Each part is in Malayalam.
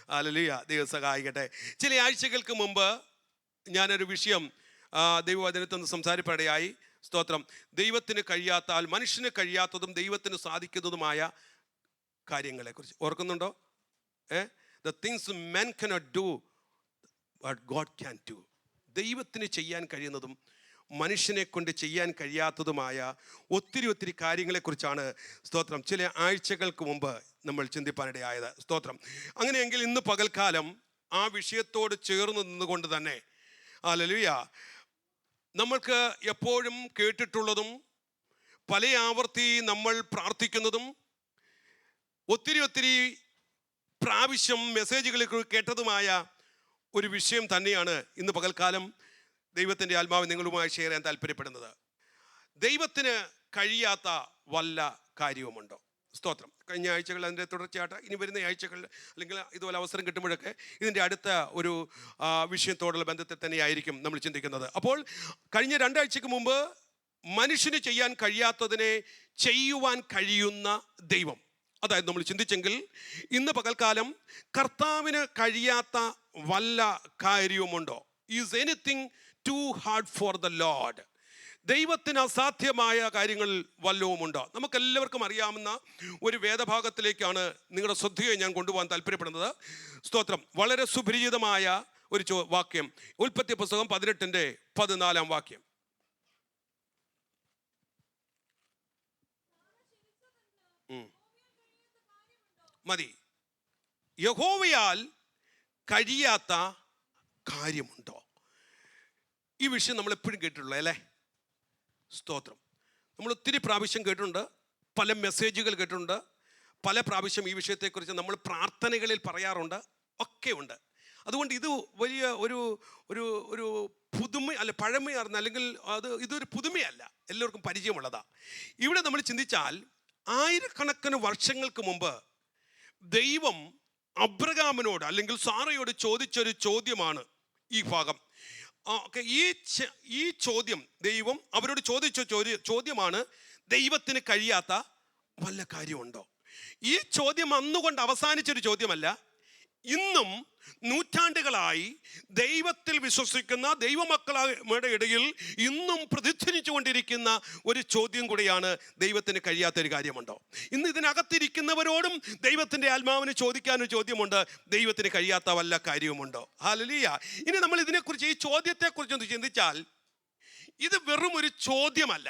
ഹല്ലേലൂയ. ദൈവം സഹായിക്കട്ടെ. ചില ആഴ്ചകൾക്ക് മുമ്പ് ഞാനൊരു വിഷയം ദൈവവചനത്തിൽ നിന്ന് സംസാരിപ്പടയായി. സ്തോത്രം. ദൈവത്തിന് കഴിയാത്താൽ മനുഷ്യന് കഴിയാത്തതും ദൈവത്തിന് സാധിക്കുന്നതുമായ കാര്യങ്ങളെക്കുറിച്ച് ഓർക്കുന്നുണ്ടോ? The things men cannot do but God can do. ദൈവത്തിന് ചെയ്യാൻ കഴിയുന്നതും മനുഷ്യനെ കൊണ്ട് ചെയ്യാൻ കഴിയാത്തതുമായ ഒത്തിരി കാര്യങ്ങളെക്കുറിച്ചാണ് സ്തോത്രം ചില ആഴ്ചകൾക്ക് മുമ്പ് നമ്മൾ ചിന്തിപ്പാനിടയായത്. സ്തോത്രം. അങ്ങനെയെങ്കിൽ ഇന്ന് പകൽക്കാലം ആ വിഷയത്തോട് ചേർന്ന് നിന്നുകൊണ്ട് തന്നെ ഹല്ലേലൂയ, നമ്മൾക്ക് എപ്പോഴും കേട്ടിട്ടുള്ളതും പല ആവർത്തി നമ്മൾ പ്രാർത്ഥിക്കുന്നതും ഒത്തിരി പ്രാവശ്യം മെസ്സേജുകളിൽ കേട്ടതുമായ ഒരു വിഷയം തന്നെയാണ് ഇന്ന് പകൽക്കാലം ദൈവത്തിൻ്റെ ആത്മാവ് നിങ്ങളുമായി ഷെയർ ചെയ്യാൻ താല്പര്യപ്പെടുന്നത്. ദൈവത്തിന് കഴിയാത്ത വല്ല കാര്യവുമുണ്ടോ? സ്തോത്രം. കഴിഞ്ഞ ആഴ്ചകൾ അതിൻ്റെ തുടർച്ചയായിട്ട് ഇനി വരുന്ന ആഴ്ചകളിൽ അല്ലെങ്കിൽ ഇതുപോലെ അവസരം കിട്ടുമ്പോഴൊക്കെ ഇതിൻ്റെ അടുത്ത ഒരു വിഷയത്തോടുള്ള ബന്ധത്തിൽ തന്നെയായിരിക്കും നമ്മൾ ചിന്തിക്കുന്നത്. അപ്പോൾ കഴിഞ്ഞ 2 ആഴ്ചക്ക് മുമ്പ് മനുഷ്യന് ചെയ്യാൻ കഴിയാത്തതിനെ ചെയ്യുവാൻ കഴിയുന്ന ദൈവം, അതായത് നമ്മൾ ചിന്തിച്ചെങ്കിൽ ഇന്ന് പകൽക്കാലം കർത്താവിന് കഴിയാത്ത വല്ല കാര്യവുമുണ്ടോ? Is anything too hard for the Lord? ദൈവത്തിന് അസാധ്യമായ കാര്യങ്ങൾ വല്ലവുമുണ്ടോ? നമുക്കെല്ലാവർക്കും അറിയാവുന്ന ഒരു വേദഭാഗത്തിലേക്കാണ് നിങ്ങളുടെ ശ്രദ്ധയെ ഞാൻ കൊണ്ടുപോകാൻ താല്പര്യപ്പെടുന്നത്. സ്തോത്രം. വളരെ സുപരിചിതമായ ഒരു വാക്യം, ഉൽപ്പത്തി പുസ്തകം 18:14 വാക്യം. മതി. യഹോവയാൽ കഴിയാത്ത കാര്യമുണ്ടോ? ഈ വിഷയം നമ്മൾ എപ്പോഴും കേട്ടിട്ടുള്ളത് അല്ലേ? സ്തോത്രം. നമ്മൾ ഒത്തിരി പ്രാവശ്യം കേട്ടിട്ടുണ്ട്, പല മെസ്സേജുകൾ കേട്ടിട്ടുണ്ട്, പല പ്രാവശ്യം ഈ വിഷയത്തെക്കുറിച്ച് നമ്മൾ പ്രാർത്ഥനകളിൽ പറയാറുണ്ട്, ഒക്കെ ഉണ്ട്. അതുകൊണ്ട് ഇത് വലിയ ഒരു ഒരു ഒരു പുതുമ അല്ല, പഴമയാർന്ന അല്ലെങ്കിൽ ഇതൊരു പുതുമയല്ല, എല്ലാവർക്കും പരിചയമുള്ളതാണ്. ഇവിടെ നമ്മൾ ചിന്തിച്ചാൽ ആയിരക്കണക്കിന് വർഷങ്ങൾക്ക് മുമ്പ് ദൈവം അബ്രഹാമിനോട് അല്ലെങ്കിൽ സാറയോട് ചോദിച്ചൊരു ചോദ്യമാണ് ഈ ഭാഗം. ഈ ചോദ്യം ദൈവം അവരോട് ചോദിച്ച ചോദ്യമാണ്, ദൈവത്തിന് കഴിയാത്ത വല്ല കാര്യമുണ്ടോ? ഈ ചോദ്യം അന്നുകൊണ്ട് അവസാനിച്ചൊരു ചോദ്യമല്ല. ഇന്നും നൂറ്റാണ്ടുകളായി ദൈവത്തിൽ വിശ്വസിക്കുന്ന ദൈവമക്കളുടെ ഇടയിൽ ഇന്നും പ്രതിധ്വനിച്ചു കൊണ്ടിരിക്കുന്ന ഒരു ചോദ്യം കൂടിയാണ്, ദൈവത്തിന് കഴിയാത്തൊരു കാര്യമുണ്ടോ? ഇന്ന് ഇതിനകത്തിരിക്കുന്നവരോടും ദൈവത്തിൻ്റെ ആത്മാവിന് ചോദിക്കാനൊരു ചോദ്യമുണ്ട്, ദൈവത്തിന് കഴിയാത്ത വല്ല കാര്യവുമുണ്ടോ? ഹല്ലേലൂയ. ഇനി നമ്മൾ ഇതിനെക്കുറിച്ച്, ഈ ചോദ്യത്തെക്കുറിച്ചൊന്ന് ചിന്തിച്ചാൽ, ഇത് വെറും ഒരു ചോദ്യമല്ല,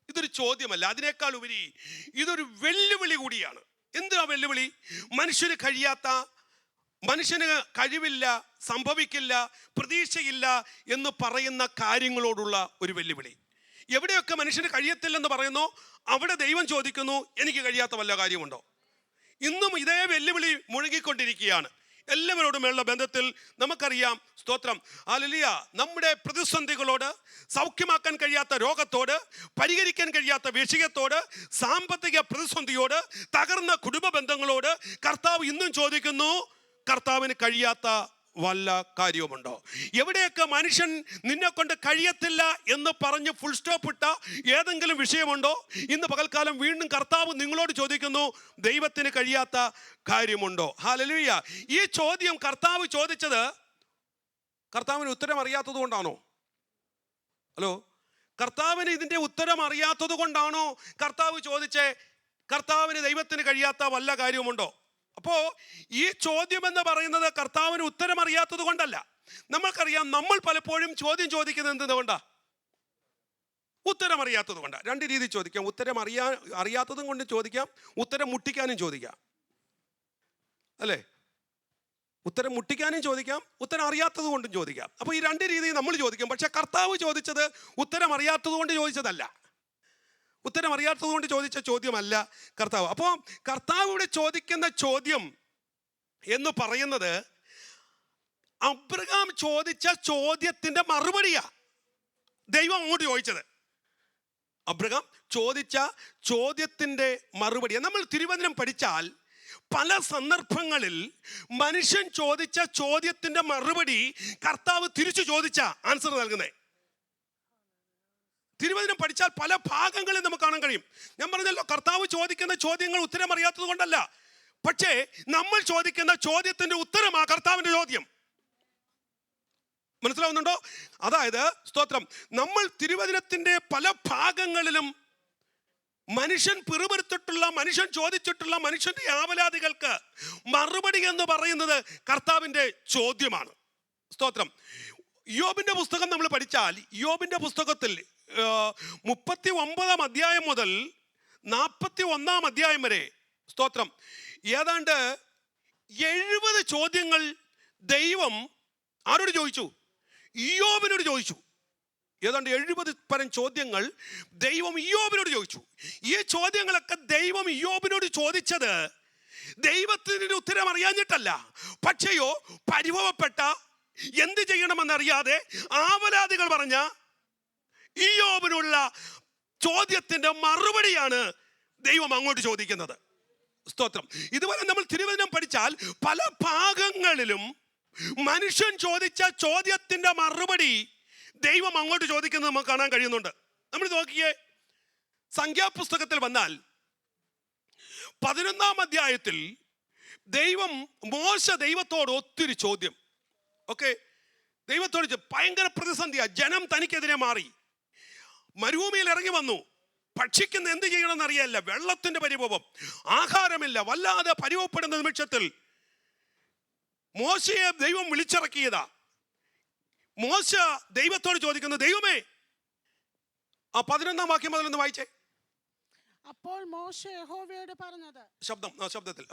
ഇതൊരു ചോദ്യമല്ല, അതിനേക്കാൾ ഉപരി ഇതൊരു വെല്ലുവിളി കൂടിയാണ്. എന്തിനാ വെല്ലുവിളി? മനുഷ്യന് കഴിവില്ല, സംഭവിക്കില്ല, പ്രതീക്ഷയില്ല എന്ന് പറയുന്ന കാര്യങ്ങളോടുള്ള ഒരു വെല്ലുവിളി. എവിടെയൊക്കെ മനുഷ്യന് കഴിയത്തില്ലെന്ന് പറയുന്നു, അവിടെ ദൈവം ചോദിക്കുന്നു, എനിക്ക് കഴിയാത്ത വല്ല കാര്യമുണ്ടോ? ഇന്നും ഇതേ വെല്ലുവിളി മുഴുകിക്കൊണ്ടിരിക്കുകയാണ് എല്ലാവരോടുമുള്ള ബന്ധത്തിൽ. നമുക്കറിയാം, സ്തോത്രം, ഹല്ലേലൂയ, നമ്മുടെ പ്രതിസന്ധികളോട്, സൗഖ്യമാക്കാൻ കഴിയാത്ത രോഗത്തോട്, പരിഹരിക്കാൻ കഴിയാത്ത വിഷയത്തോട്, സാമ്പത്തിക പ്രതിസന്ധിയോട്, തകർന്ന കുടുംബ ബന്ധങ്ങളോട് കർത്താവ് ഇന്നും ചോദിക്കുന്നു, കർത്താവിന് കഴിയാത്ത വല്ല കാര്യവുമുണ്ടോ? എവിടെയൊക്കെ മനുഷ്യൻ നിന്നെ കൊണ്ട് കഴിയത്തില്ല എന്ന് പറഞ്ഞ് ഫുൾ സ്റ്റോപ്പ് ഇട്ട ഏതെങ്കിലും വിഷയമുണ്ടോ? ഇന്ന് പകൽക്കാലം വീണ്ടും കർത്താവ് നിങ്ങളോട് ചോദിക്കുന്നു, ദൈവത്തിന് കഴിയാത്ത കാര്യമുണ്ടോ? ഹല്ലേലൂയ. ഈ ചോദ്യം കർത്താവ് ചോദിച്ചത് കർത്താവിന് ഉത്തരം അറിയാത്തത് കൊണ്ടാണോ? ഹലോ, കർത്താവിന് ഇതിൻ്റെ ഉത്തരം അറിയാത്തത് കൊണ്ടാണോ കർത്താവ് ചോദിച്ചേ കർത്താവിന് ദൈവത്തിന് കഴിയാത്ത വല്ല കാര്യവുമുണ്ടോ? അപ്പോൾ ഈ ചോദ്യം എന്ന് പറയുന്നത് കർത്താവിന് ഉത്തരം അറിയാത്തത് കൊണ്ടല്ല. നമ്മൾക്കറിയാം, നമ്മൾ പലപ്പോഴും ചോദ്യം ചോദിക്കുന്നത് എന്തുകൊണ്ടാ? ഉത്തരം അറിയാത്തത് കൊണ്ടാണ്. 2 രീതി ചോദിക്കാം. ഉത്തരം അറിയാത്തതും കൊണ്ട് ചോദിക്കാം, ഉത്തരം മുട്ടിക്കാനും ചോദിക്കാം, അല്ലേ? ഉത്തരം മുട്ടിക്കാനും ചോദിക്കാം, ഉത്തരം അറിയാത്തത് കൊണ്ടും ചോദിക്കാം. അപ്പോൾ ഈ 2 രീതി നമ്മൾ ചോദിക്കാം. പക്ഷെ കർത്താവ് ചോദിച്ചത് ഉത്തരം അറിയാത്തത് കൊണ്ട് ചോദിച്ചതല്ല, ഉത്തരം അറിയാത്തത് കൊണ്ട് ചോദിച്ച ചോദ്യമല്ല കർത്താവ്. അപ്പോൾ കർത്താവ് ഇവിടെ ചോദിക്കുന്ന ചോദ്യം എന്ന് പറയുന്നത് അബ്രഹാം ചോദിച്ച ചോദ്യത്തിൻ്റെ മറുപടിയാ ദൈവം അങ്ങോട്ട് ചോദിച്ചത്. അബ്രഹാം ചോദിച്ച ചോദ്യത്തിൻ്റെ മറുപടിയാ. നമ്മൾ തിരുവചനം പഠിച്ചാൽ പല സന്ദർഭങ്ങളിൽ മനുഷ്യൻ ചോദിച്ച ചോദ്യത്തിൻ്റെ മറുപടി കർത്താവ് തിരിച്ചു ചോദിച്ച ആൻസർ നൽകുന്നേ. തിരുവചനം പഠിച്ചാൽ പല ഭാഗങ്ങളിൽ നമുക്ക് കാണാൻ കഴിയും. ഞാൻ പറഞ്ഞല്ലോ, കർത്താവ് ചോദിക്കുന്ന ചോദ്യങ്ങൾ ഉത്തരം അറിയാത്തത് കൊണ്ടല്ല, പക്ഷേ നമ്മൾ ചോദിക്കുന്ന ചോദ്യത്തിന്റെ ഉത്തരമാ കർത്താവിന്റെ ചോദ്യം. മനസ്സിലാവുന്നുണ്ടോ? അതായത് സ്തോത്രം, നമ്മൾ തിരുവചനത്തിന്റെ പല ഭാഗങ്ങളിലും മനുഷ്യൻ പിറുപിറുത്തിട്ടുള്ള, മനുഷ്യൻ ചോദിച്ചിട്ടുള്ള മനുഷ്യന്റെ ആവലാതികൾക്ക് മറുപടി എന്ന് പറയുന്നത് കർത്താവിന്റെ ചോദ്യമാണ്. സ്തോത്രം. യോബിന്റെ പുസ്തകം നമ്മൾ പഠിച്ചാൽ, യോബിന്റെ പുസ്തകത്തിൽ 39 അധ്യായം മുതൽ 41 അധ്യായം വരെ, സ്തോത്രം, ഏതാണ്ട് 70 ചോദ്യങ്ങൾ ദൈവം ആരോട് ചോദിച്ചു? യോബിനോട് ചോദിച്ചു. ഏതാണ്ട് 70 പരം ചോദ്യങ്ങൾ ദൈവം യോബിനോട് ചോദിച്ചു. ഈ ചോദ്യങ്ങളൊക്കെ ദൈവം യോബിനോട് ചോദിച്ചത് ദൈവത്തിന് ഉത്തരം അറിയാഞ്ഞിട്ടല്ല, പക്ഷെയോ പരിഭവപ്പെട്ട, എന്ത് ചെയ്യണമെന്നറിയാതെ ആവലാതികൾ പറഞ്ഞ യോബിനുള്ള ചോദ്യത്തിന്റെ മറുപടിയാണ് ദൈവം അങ്ങോട്ട് ചോദിക്കുന്നത്. സ്തോത്രം. ഇതുപോലെ നമ്മൾ തിരുവചനം പഠിച്ചാൽ പല ഭാഗങ്ങളിലും മനുഷ്യൻ ചോദിച്ച ചോദ്യത്തിന്റെ മറുപടി ദൈവം അങ്ങോട്ട് ചോദിക്കുന്നത് നമുക്ക് കാണാൻ കഴിയുന്നുണ്ട്. നമ്മൾ നോക്കിയേ, സംഖ്യാപുസ്തകത്തിൽ വന്നാൽ 11 അധ്യായത്തിൽ മോശ ദൈവത്തോട് ഒത്തിരി ചോദ്യം. ഓക്കെ, ദൈവത്തോട് ഭയങ്കര പ്രതിസന്ധിയാ. ജനം തനിക്കെതിരെ മാറി, മരുഭൂമിയിൽ ഇറങ്ങി വന്നു. ഭക്ഷിക്കുന്ന എന്ത് ചെയ്യണമെന്ന് അറിയാല്ല, വെള്ളത്തിന്റെ പരിഭവം, ആഹാരമില്ല, വല്ലാതെ പരിഭവപ്പെടുന്ന നിമിഷത്തിൽ മോശയെ ദൈവം വിളിച്ചിറക്കിയതാ. മോശ ദൈവത്തോട് ചോദിക്കുന്നു, ദൈവമേ, ആ 11 വാക്യം മുതലൊന്ന് വായിച്ചേ. അപ്പോൾ മോശ യഹോവയോട് പറഞ്ഞത്, ശബ്ദത്തിൽ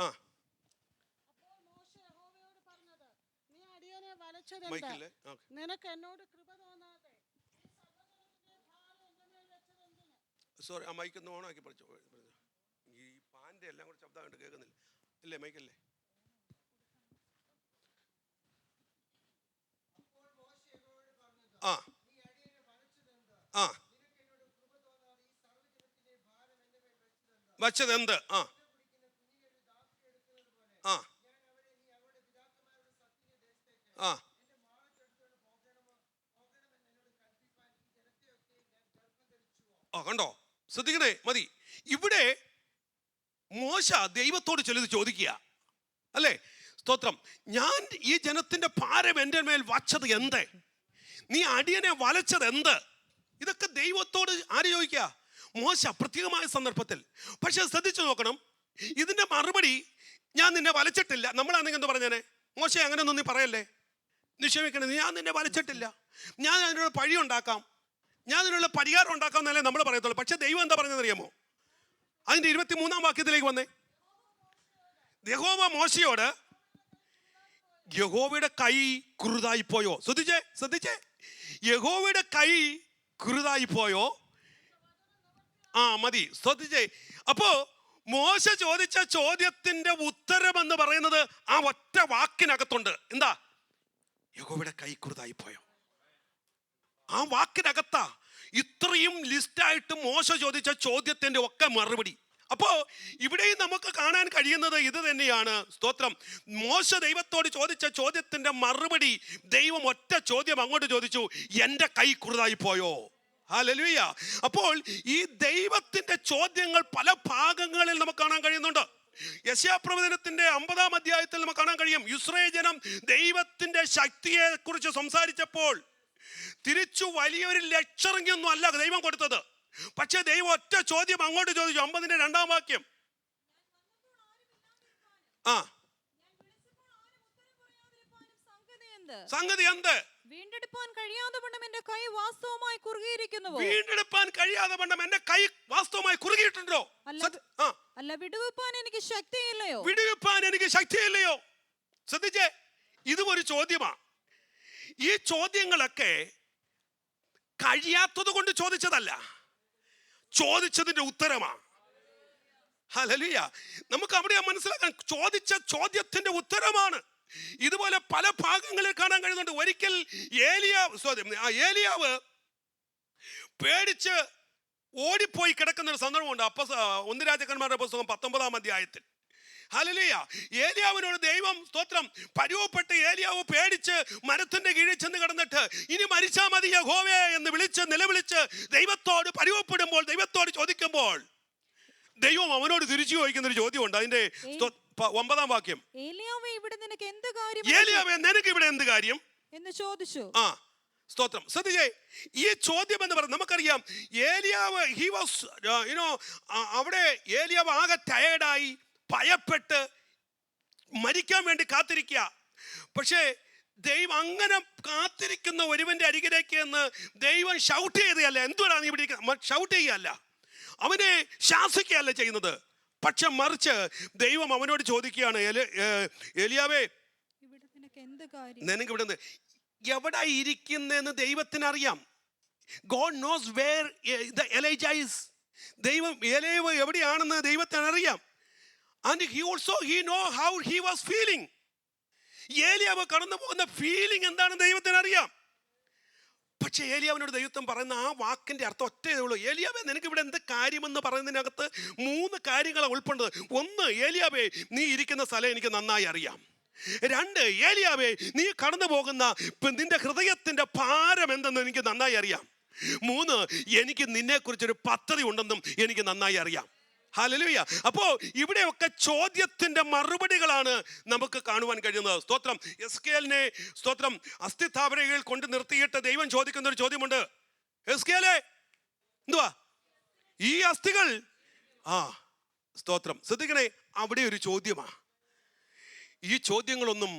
നീ അടിയനെ വലച്ചതെന്ത്? നിനക്ക് എന്നോട് കൃപ തോന്നാതെ സോറി, ആ മൈക്ക് ഒന്ന് ഓണാക്കി പഠിച്ചോ. ഈ പാൻ്റെ എല്ലാം കൂടെ ശബ്ദമായിട്ട് കേൾക്കുന്നില്ല. ഇല്ലേ, മൈക്കല്ലേ? ആ ആ വച്ചതെന്ത്? ആ ആ ആ കണ്ടോ? ശ്രദ്ധിക്കണേ, മതി. ഇവിടെ മോശ ദൈവത്തോട് ചിലത് ചോദിക്കുക അല്ലേ? സ്തോത്രം. ഞാൻ ഈ ജനത്തിന്റെ ഭാരം എൻ്റെ മേൽ വച്ചത് എന്ത്? നീ അടിയനെ വലച്ചത് എന്ത്? ഇതൊക്കെ ദൈവത്തോട് ആര് ചോദിക്കുക? മോശ പ്രത്യേകമായ സന്ദർഭത്തിൽ. പക്ഷെ ശ്രദ്ധിച്ചു നോക്കണം, ഇതിന്റെ മറുപടി ഞാൻ നിന്നെ വലച്ചിട്ടില്ല. നമ്മളാണെങ്കിൽ എന്ത് പറഞ്ഞേനെ? മോശ അങ്ങനെയൊന്നും നീ പറയല്ലേ, നിക്ഷേപിക്കണേ, ഞാൻ നിന്നെ വലച്ചിട്ടില്ല, ഞാൻ അതിനുള്ള പഴി ഉണ്ടാക്കാം, ഞാൻ അതിനുള്ള പരിഹാരം ഉണ്ടാക്കാം എന്നല്ലേ നമ്മൾ പറയത്തുള്ളൂ. പക്ഷെ ദൈവം എന്താ പറഞ്ഞതെന്നറിയാമോ? അതിന്റെ 23 വാക്യത്തിലേക്ക് വന്നേ. യഹോവ മോശയോട്, യഹോവയുടെ കൈ കുറുതായി പോയോ? ശ്രദ്ധിച്ചേ, യഹോവയുടെ കൈ കുറുതായി പോയോ? ആ മതി, ശ്രദ്ധിച്ചേ. അപ്പോ മോശ ചോദിച്ച ചോദ്യത്തിന്റെ ഉത്തരം എന്ന് പറയുന്നത് ആ ഒറ്റ വാക്കിനകത്തുണ്ട്. എന്താ? യഹോവയുടെ കൈ കുറുതായി പോയോ? ആ വാക്കിനകത്താ ഇത്രയും ലിസ്റ്റായിട്ട് മോശ ചോദിച്ച ചോദ്യത്തിന്റെ ഒക്കെ മറുപടി. അപ്പോ ഇവിടെയും നമുക്ക് കാണാൻ കഴിയുന്നത് ഇത് തന്നെയാണ്. സ്തോത്രം. മോശ ദൈവത്തോട് ചോദിച്ച ചോദ്യത്തിന്റെ മറുപടി ദൈവം ഒറ്റ ചോദ്യം അങ്ങോട്ട് ചോദിച്ചു, എൻ്റെ കൈ കുറുതായി പോയോ? ഹല്ലേലൂയ. അപ്പോൾ ഈ ദൈവത്തിന്റെ ചോദ്യങ്ങൾ പല ഭാഗങ്ങളിൽ നമുക്ക് കാണാൻ കഴിയുന്നുണ്ട്. യെശയ്യാപ്രവചനത്തിന്റെ 50 അധ്യായത്തിൽ നമുക്ക് കാണാൻ കഴിയും, ഇസ്രായേൽ ജനം ദൈവത്തിന്റെ ശക്തിയെ കുറിച്ച് സംസാരിച്ചപ്പോൾ തിരിച്ചു വലിയൊരു ലക്ഷറിങ്ങൊന്നും അല്ല ദൈവം കൊടുത്തത്. പക്ഷെ ദൈവം ഒറ്റ ചോദ്യം അങ്ങോട്ട് ചോദിച്ചു. 50ന്റെ 2 വാക്യം. ആ സംഗതി എന്ത്? വീണ്ടെടുപ്പാൻ കഴിയാതെ വണ്ണം എൻ്റെ കൈ വാസ്തവമായി കുറുകിയിരിക്കുന്നുവോ? വീണ്ടെടുപ്പാൻ കഴിയാതെ വണ്ണം എൻ്റെ കൈ വാസ്തവമായി കുറുകിയിട്ടുണ്ടോ? അല്ല, വിടുവിപ്പാൻ എനിക്ക് ശക്തിയില്ലയോ? വിടുവിപ്പാൻ എനിക്ക് ശക്തിയില്ലയോ? ശ്രദ്ധിച്ചേ, ഇത് ഒരു ചോദ്യമാണ്. ഈ ചോദ്യങ്ങളൊക്കെ കഴിയാത്തത് കൊണ്ട് ചോദിച്ചതല്ല, ചോദിച്ചതിന്റെ ഉത്തരമാണ്. ഹല്ലേലൂയ. നമുക്ക് അവിടെ മനസ്സിലാക്കാൻ, ചോദിച്ച ചോദ്യത്തിന്റെ ഉത്തരമാണ്. ഇതുപോലെ പല ഭാഗങ്ങളിൽ കാണാൻ കഴിയുന്നുണ്ട്. ഒരിക്കൽ ഏലിയാവ് പേടിച്ച് ഓടിപ്പോയി കിടക്കുന്ന ഒരു സന്ദർഭമുണ്ട്. 1 രാജാക്കന്മാരുടെ പുസ്തകം 19 അധ്യായത്തിൽ. ഹല്ലേലൂയ. ഏലിയാവിനോട് ദൈവം, സ്തോത്രം, പരിവപ്പെട്ട് ഏലിയാവ് പേടിച്ച് മരത്തിന്റെ കീഴിൽ ചെന്ന് കിടന്നിട്ട് ഇനി മരിച്ചാ മതി യഹോവേ എന്ന് നിലവിളിച്ച് ദൈവത്തോട് പരിവപ്പെടുമ്പോൾ, ദൈവത്തോട് ചോദിക്കുമ്പോൾ ദൈവം അവനോട് തിരിച്ചു ചോദിക്കുന്ന ഒരു ചോദ്യമുണ്ട്. അതിന്റെ 9-ാം വാക്യം. ഏലിയാവേ ഇവിടെ നിനക്ക് എന്ത് കാര്യം ഏലിയാവേ നിനക്ക് ഇവിടെ എന്ത് കാര്യം എന്ന് ചോദിച്ചു. ആ സ്തോത്രം. ശ്രദ്ധിച്ചേ, ഈ ചോദ്യം എന്ന് പറയുന്നത് നമുക്കറിയാം. ഏലിയാവ് ഹി വാസ് അവിടെ ഏലിയാവ് ആകെ ടയേർഡായി, ഭയപ്പെട്ട് മരിക്കാൻ വേണ്ടി കാത്തിരിക്കുക. പക്ഷേ ദൈവം അങ്ങനെ കാത്തിരിക്കുന്ന ഒരുവന്റെ അരികിലേക്ക് എന്ന് ദൈവം ഷൗട്ട് ചെയ്തല്ല. എന്തുകൊണ്ടാണ് നീ ഇവിടെ ഷൗട്ട് ചെയ്യുകയല്ല, അവനെ ശാസിക്കുകയല്ല ചെയ്യുന്നത്. പക്ഷെ മറിച്ച് ദൈവം അവനോട് ചോദിക്കുകയാണ്, ഏലിയാവേ ഇവിടെ നിനക്ക് എന്ത് കാര്യം, നിനക്ക് ഇവിടെ എവിടെ ഇരിക്കുന്നെന്ന് ദൈവത്തിന് അറിയാം. God knows where the Elijah is. ദൈവം ഏലിയാവ് എവിടെയാണെന്ന് ദൈവത്തിന് അറിയാം. And he know how he was feeling. ഏലിയാവ് കടന്നു പോകുന്ന ഫീലിംഗ് എന്താണെന്ന് ദൈവത്തിന് അറിയാം. പക്ഷേ ഏലിയാവിനോട് ദൈവം പറയുന്ന ആ വാക്കിന്റെ അർത്ഥം ഒറ്റയതേ ഉള്ളൂ. ഏലിയാവേ നിനക്ക് ഇവിടെ എന്ത് കാര്യമെന്ന് പറയുന്നതിനകത്ത് 3 കാര്യങ്ങളാണ് ഉൾപ്പെടുന്നത്. 1, ഏലിയാവേ നീ ഇരിക്കുന്ന സ്ഥലം എനിക്ക് നന്നായി അറിയാം. 2, ഏലിയാവേ നീ കടന്നു പോകുന്ന നിന്റെ ഹൃദയത്തിന്റെ ഭാരം എന്തെന്ന് എനിക്ക് നന്നായി അറിയാം. 3, എനിക്ക് നിന്നെക്കുറിച്ചൊരു പദ്ധതി ഉണ്ടെന്നും എനിക്ക് നന്നായി അറിയാം. ഹല്ലേലൂയ. അപ്പോ ഇവിടെയൊക്കെ ചോദ്യത്തിന്റെ മറുപടികളാണ് നമുക്ക് കാണുവാൻ കഴിയുന്നത്. സ്തോത്രം. എസ്കേലിനെ സ്തോത്രം അസ്ഥിതാവരകൾ കൊണ്ട് നിർത്തിയിട്ട് ദൈവം ചോദിക്കുന്ന ഒരു ചോദ്യമുണ്ട്. എസ്കേലേ എന്തുവാ ഈ അസ്ഥികൾ? സ്തോത്രം. ശ്രദ്ധിക്കണേ, അവിടെ ഒരു ചോദ്യമാ. ഈ ചോദ്യങ്ങളൊന്നും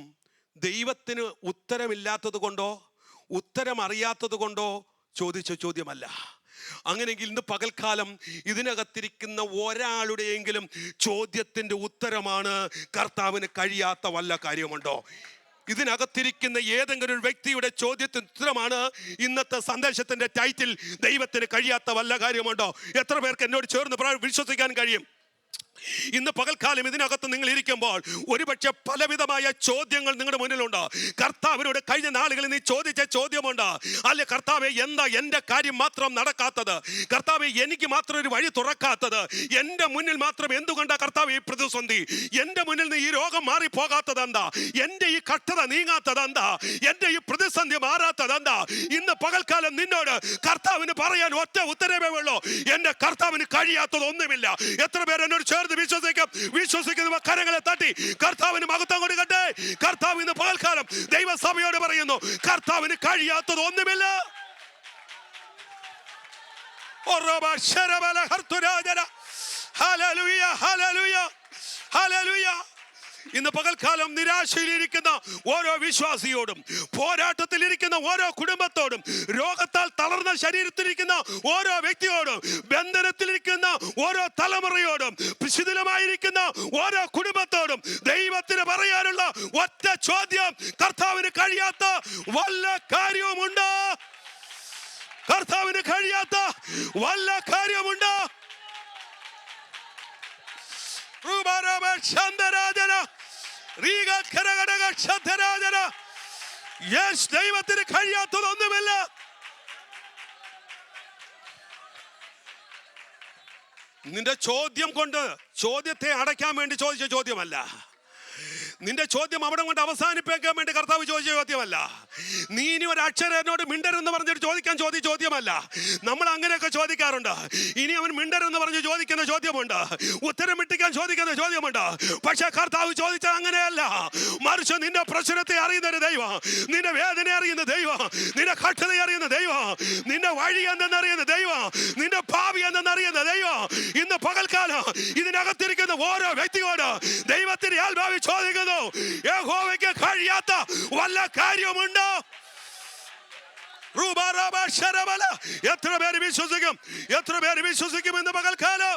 ദൈവത്തിന് ഉത്തരമില്ലാത്തത് കൊണ്ടോ ഉത്തരം അറിയാത്തത് കൊണ്ടോ ചോദിച്ച ചോദ്യമല്ല. അങ്ങനെയെങ്കിൽ ഇന്ന് പകൽക്കാലം ഇതിനകത്തിരിക്കുന്ന ഒരാളുടെയെങ്കിലും ചോദ്യത്തിന്റെ ഉത്തരമാണ് കർത്താവിന് കഴിയാത്ത വല്ല കാര്യമുണ്ടോ? ഇതിനകത്തിരിക്കുന്ന ഏതെങ്കിലും ഒരു വ്യക്തിയുടെ ചോദ്യത്തിന് ഉത്തരമാണ് ഇന്നത്തെ സന്ദേശത്തിന്റെ ടൈറ്റിൽ, ദൈവത്തിന് കഴിയാത്ത വല്ല കാര്യമുണ്ടോ? എത്ര പേർക്ക് എന്നോട് ചേർന്ന് വിശ്വസിക്കാൻ കഴിയും? ഇന്ന് പകൽക്കാലം ഇതിനകത്ത് നിങ്ങൾ ഇരിക്കുമ്പോൾ ഒരുപക്ഷെ പലവിധമായ ചോദ്യങ്ങൾ നിങ്ങളുടെ മുന്നിലുണ്ട്. കർത്താവിനോട് കഴിഞ്ഞ നാളുകളിൽ നീ ചോദിച്ച ചോദ്യമുണ്ട്. അല്ലെ കർത്താവെ, എന്താ എൻ്റെ കാര്യം മാത്രം നടക്കാത്തത്? കർത്താവെ, എനിക്ക് മാത്രം ഒരു വഴി തുറക്കാത്തത്? എൻ്റെ മുന്നിൽ മാത്രം എന്തുകൊണ്ടാ കർത്താവ് ഈ പ്രതിസന്ധി? എൻ്റെ മുന്നിൽ നിന്ന് ഈ രോഗം മാറിപ്പോകാത്തത് എന്താ? എൻ്റെ ഈ കഷ്ടത നീങ്ങാത്തത് എന്താ? എൻ്റെ ഈ പ്രതിസന്ധി മാറാത്തത് എന്താ? ഇന്ന് പകൽക്കാലം നിന്നോട് കർത്താവിന് പറയാൻ ഒറ്റ ഉത്തരവേ ഉള്ളൂ, എൻ്റെ കർത്താവിന് കഴിയാത്തത് ഒന്നുമില്ല. എത്ര പേർ എന്നോട് ചേർന്ന് വിശ്വസിക്കുന്ന കരങ്ങളെ തട്ടി കർത്താവിന് മഹത്വം കൊടുക്കട്ടെ. കർത്താവ് ഇന്ന് പകൽക്കാലം ദൈവസഭയോട് പറയുന്നു, കർത്താവിന് കഴിയാത്തത് ഒന്നുമില്ല. Hallelujah, hallelujah, hallelujah. ഇന്ന് പകൽക്കാലം നിരാശയിലിരിക്കുന്ന ഓരോ വിശ്വാസിയോടും, പോരാട്ടത്തിലിരിക്കുന്ന ഓരോ കുടുംബത്തോടും, രോഗത്താൽ തളർന്ന ശരീരത്തിലിരിക്കുന്ന ഓരോ വ്യക്തിയോടും, ബന്ധനത്തിലിരിക്കുന്ന ഓരോ തലമുറയോടും, ശിഥിലമായിരിക്കുന്ന ഓരോ കുടുംബത്തോടും ദൈവത്തിന് പറയാനുള്ള ഒറ്റ ചോദ്യം, കർത്താവിന് കഴിയാത്ത വല്ല കാര്യവുമുണ്ടോ? കർത്താവിന് കഴിയാത്ത വല്ല കാര്യമുണ്ടോ? ദൈവത്തിന് കഴിയാത്തതൊന്നുമില്ല. നിന്റെ ചോദ്യം കൊണ്ട് ചോദ്യത്തെ അടയ്ക്കാൻ വേണ്ടി ചോദിച്ച ചോദ്യമല്ല. നിന്റെ ചോദ്യം അവിടെ കൊണ്ട് അവസാനിപ്പിക്കാൻ വേണ്ടി കർത്താവ് ചോദിച്ച ചോദ്യമല്ല. നീ ഇനി ഒരു അക്ഷരം എന്നോട് മിണ്ടരെന്ന് പറഞ്ഞിട്ട് ചോദിക്കാൻ ചോദ്യമല്ല. നമ്മൾ അങ്ങനെയൊക്കെ ചോദിക്കാറുണ്ട്. ഇനി അവൻ മിണ്ടരെന്ന് പറഞ്ഞ് ചോദിക്കുന്ന ചോദ്യമുണ്ട്, ഉത്തരം ഇട്ടിക്കാൻ ചോദിക്കുന്ന ചോദ്യമുണ്ട്. പക്ഷെ കർത്താവ് ചോദിച്ചാൽ അങ്ങനെയല്ല. മറിച്ച് നിന്റെ പ്രശ്നത്തെ അറിയുന്ന ഒരു ദൈവം, നിന്റെ വേദന അറിയുന്ന ദൈവം, നിന്റെ കഷ്ടത അറിയുന്ന ദൈവം, നിന്റെ വഴി എന്തെന്നറിയുന്ന ദൈവം, നിന്റെ ഭാവി എന്തെന്നറിയുന്ന ദൈവം ഇന്ന് പകൽക്കാലം ഇതിനകത്തിരിക്കുന്ന ഓരോ വ്യക്തിയോട് ദൈവത്തിന്റെ ആത്മാവിൽ ചോദിക്കുന്നു, യഹോവയ്ക്ക് കഴിയാത്ത വല്ല കാര്യമുണ്ടോ? എത്ര പേര് വിശ്വസിക്കും? എത്ര പേര് വിശ്വസിക്കും ഇന്ന് പകൽക്കാലം?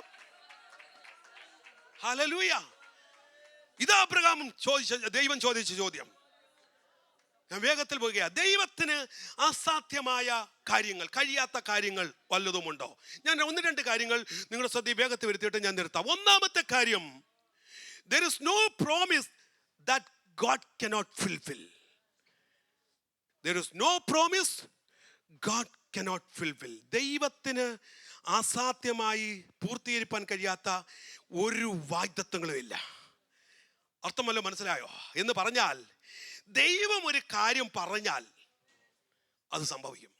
ഹല്ലേലൂയ. ഇതാ അബ്രഹാം ദൈവം ചോദിച്ച ചോദ്യം. ഞാൻ വേഗത്തിൽ പോകുക. ദൈവത്തിന് അസാധ്യമായ കാര്യങ്ങൾ, കഴിയാത്ത കാര്യങ്ങൾ വല്ലതുമുണ്ടോ? ഞാൻ 1-2 കാര്യങ്ങൾ നിങ്ങളുടെ ശ്രദ്ധ വേഗത്തിൽ വരുത്തിയിട്ട് ഞാൻ നിർത്താം. ഒന്നാമത്തെ കാര്യം, there is no promise that God cannot fulfill. There is no promise God cannot fulfill. ദൈവത്തിന് അസാധ്യമായി പൂർത്തീകരിക്കാൻ കഴിയാത്ത ഒരു വാഗ്ദത്തങ്ങളും ഇല്ല. അർത്ഥമല്ലോ, മനസ്സിലായോ? എന്ന് പറഞ്ഞാൽ ദൈവം ഒരു കാര്യം പറഞ്ഞാൽ അത് സംഭവിക്കും,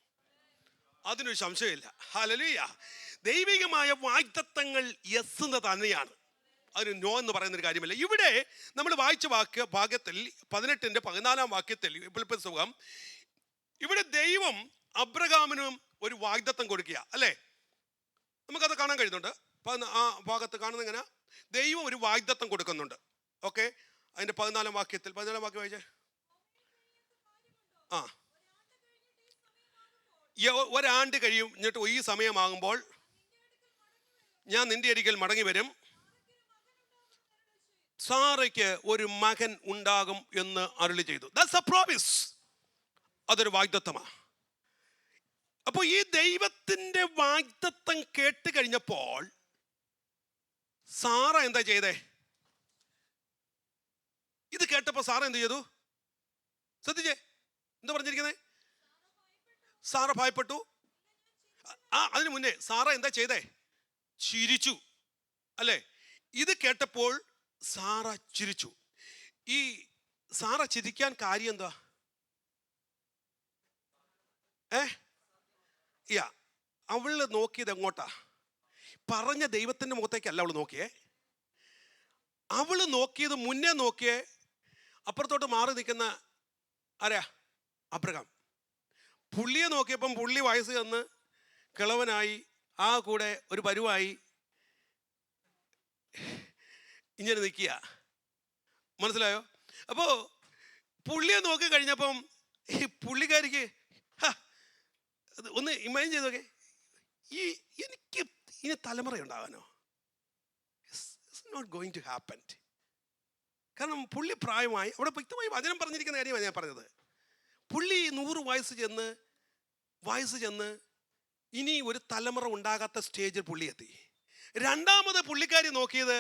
അതിനൊരു സംശയമില്ല. ഹല്ലേലൂയ. ദൈവികമായ വാഗ്ദത്തങ്ങൾ യെസ് എന്ന് തന്നെയാണ്. അതിന് നോ എന്ന് പറയുന്നൊരു കാര്യമില്ല. ഇവിടെ നമ്മൾ വായിച്ച ഭാഗത്തിൽ 18-ന്റെ 14-ാം വാക്യത്തിൽ സുഖം, ഇവിടെ ദൈവം അബ്രഹാമിനും ഒരു വാഗ്ദത്തം കൊടുക്കുക അല്ലേ? നമുക്കത് കാണാൻ കഴിയുന്നുണ്ട്. ആ ഭാഗത്ത് കാണുന്ന ഇങ്ങനെ ദൈവം ഒരു വാഗ്ദത്തം കൊടുക്കുന്നുണ്ട്. ഓക്കെ, അതിന്റെ 14-ാം വാക്യത്തിൽ 14-ാം വാക്യം വായിച്ചേ. ആ, ഒരാണ്ട് കഴിയും എന്നിട്ട് ഈ സമയമാകുമ്പോൾ ഞാൻ നിന്റെ അരികിൽ മടങ്ങി വരും, സാറയ്ക്ക് ഒരു മകൻ ഉണ്ടാകും എന്ന് അരുളി ചെയ്തു. That's A promise. അതൊരു വാഗ്ദത്തമാണ്. അപ്പോൾ ഈ ദൈവത്തിന്റെ വാഗ്ദത്തം കേട്ട് കഴിഞ്ഞപ്പോൾ സാറ എന്താ ചെയ്തേ? ഇത് കേട്ടപ്പോൾ സാറ എന്ത് ചെയ്തു? ശ്രദ്ധിച്ചേ, എന്താ പറഞ്ഞിരിക്കുന്നത്? സാറ ഭയപ്പെട്ടു. അതിനു മുന്നേ സാറ എന്താ ചെയ്തേ? ചിരിച്ചു അല്ലേ? ഇത് കേട്ടപ്പോൾ സാറ ചിരിച്ചു. ഈ സാറ ചിരിക്കാൻ കാര്യം എന്താ? അവള് നോക്കിയത് എങ്ങോട്ടാ? പറഞ്ഞ ദൈവത്തിന്റെ മുഖത്തേക്കല്ല അവള് നോക്കിയേ. അവള് നോക്കിയത് മുന്നേ നോക്കിയേ അപ്പുറത്തോട്ട് മാറി നിൽക്കുന്ന ആരാ? അബ്രഹാം. പുള്ളിയെ നോക്കിയപ്പം പുള്ളി വയസ്സ് ചെന്ന് കിളവനായി, ആ കൂടെ ഒരു പരുവായി ഇങ്ങനെ നിൽക്കുക. മനസ്സിലായോ? അപ്പോ പുള്ളിയെ നോക്കി കഴിഞ്ഞപ്പം ഈ പുള്ളിക്കാരിക്ക് ഒന്ന് ഇമാജിൻ ചെയ്ത് നോക്കേ, എനിക്ക് ഇനി തലമുറ ഉണ്ടാകാനോ? It's not going to happen. കാരണം പുള്ളി പ്രായമായി. അവിടെ വ്യക്തമായി വചനം പറഞ്ഞിരിക്കുന്ന കാര്യമാണ് ഞാൻ പറഞ്ഞത്. പുള്ളി 100 വയസ്സ് ചെന്ന് ഇനി ഒരു തലമുറ ഉണ്ടാകാത്ത സ്റ്റേജിൽ പുള്ളി എത്തി. രണ്ടാമത് പുള്ളിക്കാരി നോക്കിയത്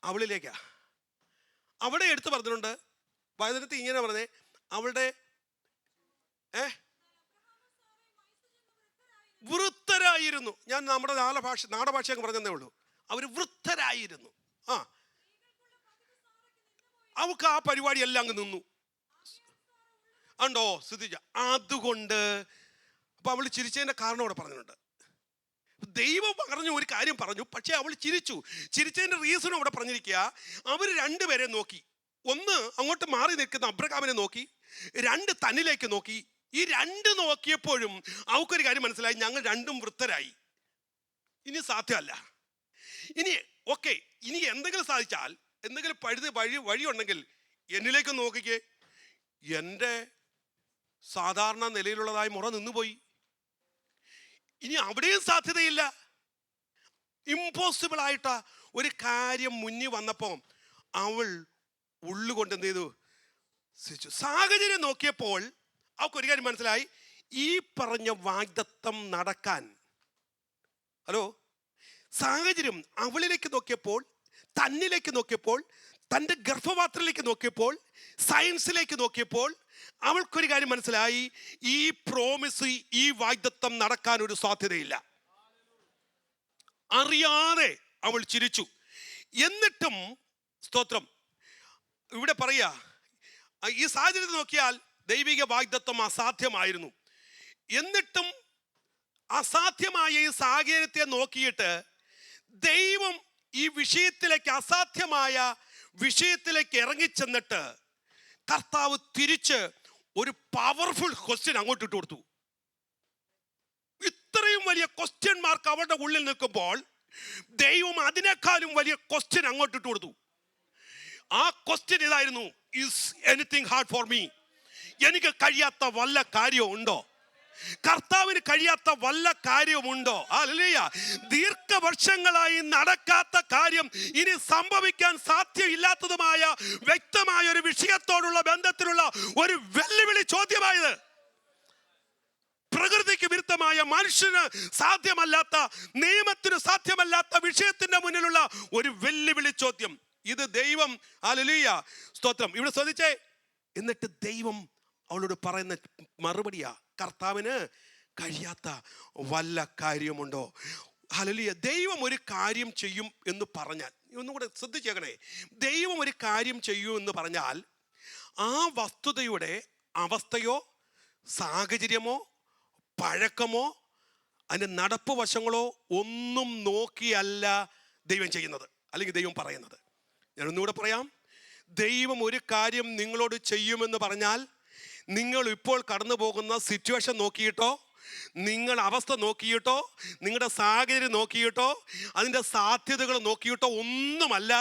അവളിലേക്കാ. അവിടെ എടുത്തു പറഞ്ഞിട്ടുണ്ട് വചനത്തിൽ ഇങ്ങനെ പറഞ്ഞേ, അവളുടെ വൃദ്ധരായിരുന്നു. ഞാൻ നമ്മുടെ നാടഭാഷ പറഞ്ഞതേ ഉള്ളൂ. അവർ വൃദ്ധരായിരുന്നു. അവൾക്ക് ആ പരിപാടി എല്ലാം അങ്ങ് നിന്നു. ഉണ്ടോ? ശ്രദ്ധിച്ച. അതുകൊണ്ട് അപ്പൊ അവൾ ചിരിച്ചതിന്റെ കാരണം അവിടെ പറഞ്ഞിട്ടുണ്ട്. ദൈവം പറഞ്ഞു ഒരു കാര്യം പറഞ്ഞു, പക്ഷെ അവൾ ചിരിച്ചു. ചിരിച്ചതിന്റെ റീസണും അവിടെ പറഞ്ഞിരിക്കുക. അവർ രണ്ടുപേരെ നോക്കി. ഒന്ന് അങ്ങോട്ട് മാറി നിൽക്കുന്ന അബ്രഹാമിനെ നോക്കി, രണ്ട് തന്നിലേക്ക് നോക്കി. ഈ രണ്ട് നോക്കിയപ്പോഴും അവൾക്കൊരു കാര്യം മനസ്സിലായി, ഞങ്ങൾ രണ്ടും വൃദ്ധരായി, ഇനി സാധ്യമല്ല. ഇനി ഓക്കെ, ഇനി എന്തെങ്കിലും സാധിച്ചാൽ, എന്തെങ്കിലും വഴിയുണ്ടെങ്കിൽ എന്നിലേക്ക് നോക്കിക്കേ. എൻ്റെ സാധാരണ നിലയിലുള്ളതായി മുറ നിന്നുപോയി. ഇനി അവിടെയും സാധ്യതയില്ല. ഇമ്പോസിബിൾ ആയിട്ട ഒരു കാര്യം മുന്നിൽ വന്നപ്പോൾ അവൾ ഉള്ളുകൊണ്ട് എന്ത് ചെയ്തു? സാഹചര്യം നോക്കിയപ്പോൾ അവൾക്ക് ഒരു കാര്യം മനസ്സിലായി, ഈ പറഞ്ഞ വാഗ്ദത്തം നടക്കാൻ. ഹലോ, സാഹചര്യം അവളിലേക്ക് നോക്കിയപ്പോൾ, തന്നിലേക്ക് നോക്കിയപ്പോൾ, തൻ്റെ ഗർഭപാത്രത്തിലേക്ക് നോക്കിയപ്പോൾ, സയൻസിലേക്ക് നോക്കിയപ്പോൾ അവൾക്കൊരു കാര്യം മനസ്സിലായി, ഈ പ്രോമിസ്, ഈ വാഗ്ദത്തം നടക്കാൻ ഒരു സാധ്യതയില്ല. അറിയാതെ അവൾ ചിരിച്ചു. എന്നിട്ടും സ്തോത്രം, ഇവിടെ പറയാ, ഈ സാഹചര്യത്തിൽ നോക്കിയാൽ ദൈവിക വാഗ്ദത്തം അസാധ്യമായിരുന്നു. എന്നിട്ടും അസാധ്യമായ ഈ സാഹചര്യത്തെ നോക്കിയിട്ട് ദൈവം ഈ വിഷയത്തിലേക്ക്, അസാധ്യമായ വിഷയത്തിലേക്ക് ഇറങ്ങിച്ചെന്നിട്ട് കർത്താവ് തിരിച്ച് ഒരു പവർഫുൾ ക്വസ്റ്റ്യൻ അങ്ങോട്ട് ഇട്ട് കൊടുത്തു. ഇത്രയും വലിയ ക്വസ്റ്റ്യൻ മാർക്ക് അവരുടെ ഉള്ളിൽ നിൽക്കുമ്പോൾ ദൈവം അതിനേക്കാളും വലിയ ക്വസ്റ്റ്യൻ അങ്ങോട്ട് ഇട്ട് കൊടുത്തു. ആ ക്വസ്റ്റ്യൻ ഇതായിരുന്നു, is anything hard for me? എനിക്ക് കഴിയാത്ത വല്ല കാര്യവും ഉണ്ടോ? കർത്താവിന് കഴിയാത്ത വല്ല കാര്യവുമുണ്ടോ? ഹല്ലേലൂയ. ദീർഘവർഷങ്ങളായി നടക്കാത്ത കാര്യം, ഇനി സംഭവിക്കാൻ സാധ്യമില്ലാത്തതുമായ വ്യക്തമായ ഒരു വിഷയത്തോടുള്ള ബന്ധത്തിലുള്ള ഒരു വെല്ലുവിളി ചോദ്യമായത്. പ്രകൃതിക്ക് വിരുദ്ധമായ, മനുഷ്യന് സാധ്യമല്ലാത്ത, നിയമത്തിന് സാധ്യമല്ലാത്ത വിഷയത്തിന്റെ മുന്നിലുള്ള ഒരു വെല്ലുവിളി ചോദ്യം. ഇത് ദൈവം, ഹല്ലേലൂയ, സ്തോത്രം. ഇവിടെ ശ്രദ്ധിച്ചേ. എന്നിട്ട് ദൈവം അവളോട് പറയുന്ന മറുപടിയാ, കർത്താവിന് കഴിയാത്ത വല്ല കാര്യമുണ്ടോ? ഹല്ലേലൂയ. ദൈവം ഒരു കാര്യം ചെയ്യും എന്ന് പറഞ്ഞാൽ, ഒന്നും കൂടെ ശ്രദ്ധിച്ചേക്കണേ, ദൈവം ഒരു കാര്യം ചെയ്യൂ എന്ന് പറഞ്ഞാൽ ആ വസ്തുതയുടെ അവസ്ഥയോ സാഹചര്യമോ പഴക്കമോ അതിൻ്റെ നടപ്പ് വശങ്ങളോ ഒന്നും നോക്കിയല്ല ദൈവം ചെയ്യുന്നത്. അല്ലെങ്കിൽ ദൈവം പറയുന്നത്. ഞാൻ ഒന്നുകൂടെ പറയാം. ദൈവം ഒരു കാര്യം നിങ്ങളോട് ചെയ്യുമെന്ന് പറഞ്ഞാൽ നിങ്ങൾ ഇപ്പോൾ കടന്നു പോകുന്ന സിറ്റുവേഷൻ നോക്കിയിട്ടോ, നിങ്ങളുടെ അവസ്ഥ നോക്കിയിട്ടോ, നിങ്ങളുടെ സാഹചര്യം നോക്കിയിട്ടോ, അതിൻ്റെ സാധ്യതകൾ നോക്കിയിട്ടോ ഒന്നുമല്ല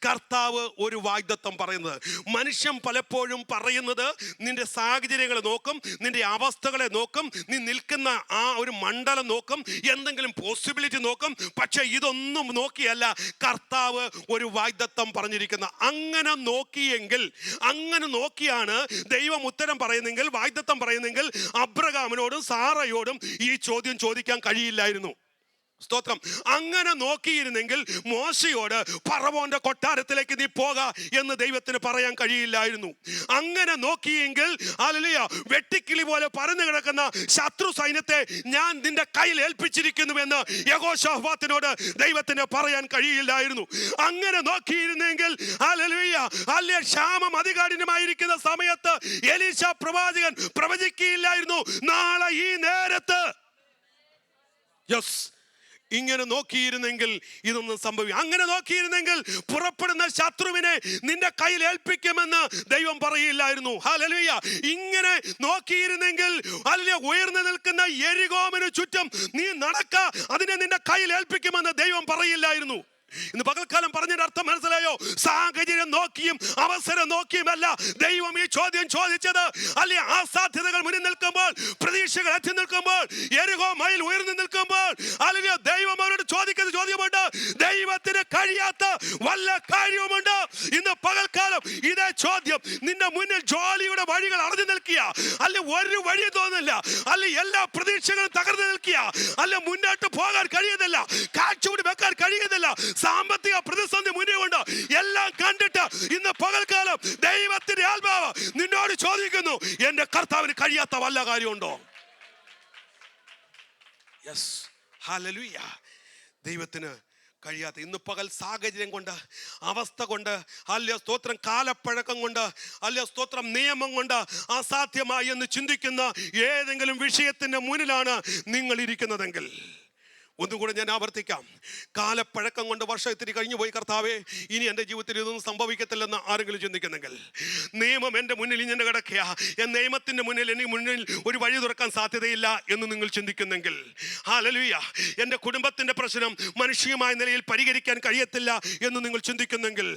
കർത്താവ് ഒരു വാഗ്ദത്തം പറയുന്നത്. മനുഷ്യൻ പലപ്പോഴും പറയുന്നത് നിന്റെ സാഹചര്യങ്ങളെ നോക്കും, നിന്റെ അവസ്ഥകളെ നോക്കും, നീ നിൽക്കുന്ന ആ ഒരു മണ്ഡലം നോക്കും, എന്തെങ്കിലും പോസിബിലിറ്റി നോക്കും. പക്ഷെ ഇതൊന്നും നോക്കിയല്ല കർത്താവ് ഒരു വാഗ്ദത്തം പറഞ്ഞിരിക്കുന്നത്. അങ്ങനെ നോക്കിയാണ് ദൈവം ഉത്തരം പറയുന്നെങ്കിൽ, വാഗ്ദത്തം പറയുന്നെങ്കിൽ അബ്രഹാമിനോടും സാറയോടും ഈ ചോദ്യം ചോദിക്കാൻ കഴിയില്ലായിരുന്നു. സ്തോത്രം. അങ്ങനെ നോക്കിയിരുന്നെങ്കിൽ മോശയോട് ഫറവോന്റെ കൊട്ടാരത്തിലേക്ക് നീ പോക എന്ന് ദൈവത്തിന് പറയാൻ കഴിയില്ലായിരുന്നു. അങ്ങനെ നോക്കിയെങ്കിൽ ഹല്ലേലൂയ, വെട്ടിക്കിളി പോലെ പറന്നു കിടക്കുന്ന ശത്രു സൈന്യത്തെ ഞാൻ നിന്റെ കയ്യിൽ ഏൽപ്പിച്ചിരിക്കുന്നുവെന്ന് യഹോശാഫാത്തിനോട് ദൈവത്തിന് പറയാൻ കഴിയില്ലായിരുന്നു. അങ്ങനെ നോക്കിയിരുന്നെങ്കിൽ ഹല്ലേലൂയ, ക്ഷാമം അതികഠിനമായിരിക്കുന്ന സമയത്ത് എലീശ പ്രവാചകൻ പ്രവചിക്കുകയില്ലായിരുന്നു നാളെ ഈ നേരത്ത്. യെസ്, ഇങ്ങനെ നോക്കിയിരുന്നെങ്കിൽ ഇതൊന്നും സംഭവിക്കും. അങ്ങനെ നോക്കിയിരുന്നെങ്കിൽ പുറപ്പെടുന്ന ശത്രുവിനെ നിന്റെ കയ്യിൽ ഏൽപ്പിക്കുമെന്ന് ദൈവം പറയില്ലായിരുന്നു. ഹല്ലേലൂയ. ഇങ്ങനെ നോക്കിയിരുന്നെങ്കിൽ ഹല്ലേലൂയ, ഉയർന്നു നിൽക്കുന്ന യെരിഹോവിന് ചുറ്റും നീ നടക്ക, അതിനെ നിന്റെ കയ്യിൽ ഏൽപ്പിക്കുമെന്ന് ദൈവം പറയില്ലായിരുന്നു. ഇന്ന് പകൽക്കാലം പറഞ്ഞതിന്റെ അർത്ഥം മനസ്സിലായോ? സാഹചര്യം നോക്കിയും അവസരം നോക്കിയുമല്ല ദൈവം ഈ ചോദ്യം ചോദിച്ചത്. അല്ലെ, ആ സാധ്യതകൾ മുന്നിൽ നിൽക്കുമ്പോൾ, പ്രതീക്ഷകൾ എത്തി നിൽക്കുമ്പോൾ, യെരിഹോ മയിൽ ഉയർന്നു നിൽക്കുമ്പോൾ, അല്ലെങ്കിൽ ദൈവം അവരോട് ചോദിക്കുന്ന ചോദ്യമുണ്ട്, ദൈവത്തിന് കഴിയാത്ത വല്ല കാര്യവുമുണ്ട്? ഇന്ന് പകൽക്കാലം ഇതേ ചോദ്യം നിന്റെ മുന്നിൽ ജോലിയുടെ വഴികൾ അടഞ്ഞു നിൽക്കുക, അല്ലെ ഒരു വഴി തോന്നില്ല, അല്ലെ എല്ലാ പ്രതീക്ഷകളും തകർന്നു നിൽക്കുക, അല്ലെ മുന്നോട്ട് പോകാൻ കഴിയുന്നില്ല, കാഴ്ചവടി വെക്കാൻ കഴിയുന്നില്ല, സാമ്പത്തിക പ്രതിസന്ധി മുന്നിലുണ്ട്. എല്ലാം കണ്ടിട്ട് ഇന്ന് പകൽക്കാലം ദൈവത്തിന്റെ ആത്മാവ് നിന്നോട് ചോദിക്കുന്നു, എന്റെ കർത്താവിന് കഴിയാത്ത വല്ല കാര്യമുണ്ടോ? Yes, hallelujah. ദൈവത്തിന് കഴിയാത്ത, ഇന്ന് പകൽ സാഹചര്യം കൊണ്ട്, അവസ്ഥ കൊണ്ട്, അല്ല സ്തോത്രം കാലപ്പഴക്കം കൊണ്ട്, അല്ല സ്തോത്രം നിയമം കൊണ്ട് അസാധ്യമായി എന്ന് ചിന്തിക്കുന്ന ഏതെങ്കിലും വിഷയത്തിന്റെ മുന്നിലാണ് നിങ്ങൾ ഇരിക്കുന്നതെങ്കിൽ ഒന്നും കൂടെ ഞാൻ ആവർത്തിക്കാം. കാലപ്പഴക്കം കൊണ്ട് വർഷം ഇത്തിരി കഴിഞ്ഞു പോയി കർത്താവേ, ഇനി എൻ്റെ ജീവിതത്തിൽ ഇതൊന്നും സംഭവിക്കത്തില്ലെന്ന് ആരെങ്കിലും ചിന്തിക്കുന്നെങ്കിൽ, നിയമം എൻ്റെ മുന്നിൽ ഇങ്ങനെ കിടക്കുക, നിയമത്തിൻ്റെ മുന്നിൽ എനിക്ക് മുന്നിൽ ഒരു വഴി തുറക്കാൻ സാധ്യതയില്ല എന്ന് നിങ്ങൾ ചിന്തിക്കുന്നെങ്കിൽ, ഹല്ലേലൂയ, എൻ്റെ കുടുംബത്തിൻ്റെ പ്രശ്നം മനുഷ്യമായ നിലയിൽ പരിഹരിക്കാൻ കഴിയത്തില്ല എന്ന് നിങ്ങൾ ചിന്തിക്കുന്നെങ്കിൽ,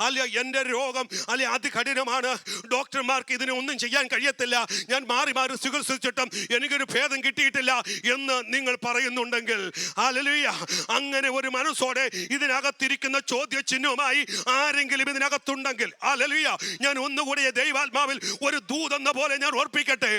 അല്ല എൻ്റെ രോഗം അല്ലെ അതികഠിനമാണ്, ഡോക്ടർമാർക്ക് ഇതിനെ ഒന്നും ചെയ്യാൻ കഴിയത്തില്ല, ഞാൻ മാറി മാറി ചികിത്സിച്ചിട്ടും എനിക്കൊരു ഭേദം കിട്ടിയിട്ടില്ല എന്ന് നിങ്ങൾ പറയുന്നുണ്ടെങ്കിൽ, ഹല്ലേലൂയ, അങ്ങനെ ഒരു മനസ്സോടെ ഇതിനകത്തിരിക്കുന്ന ചോദ്യചിഹ്നവുമായി ആരെങ്കിലും ഇതിനകത്തുണ്ടെങ്കിൽ, ഹല്ലേലൂയ, ഞാൻ ഒന്നുകൂടി ദൈവാത്മാവിൽ ഒരു ദൂതെന്ന പോലെ ഞാൻ ഓർപ്പിക്കട്ടെ.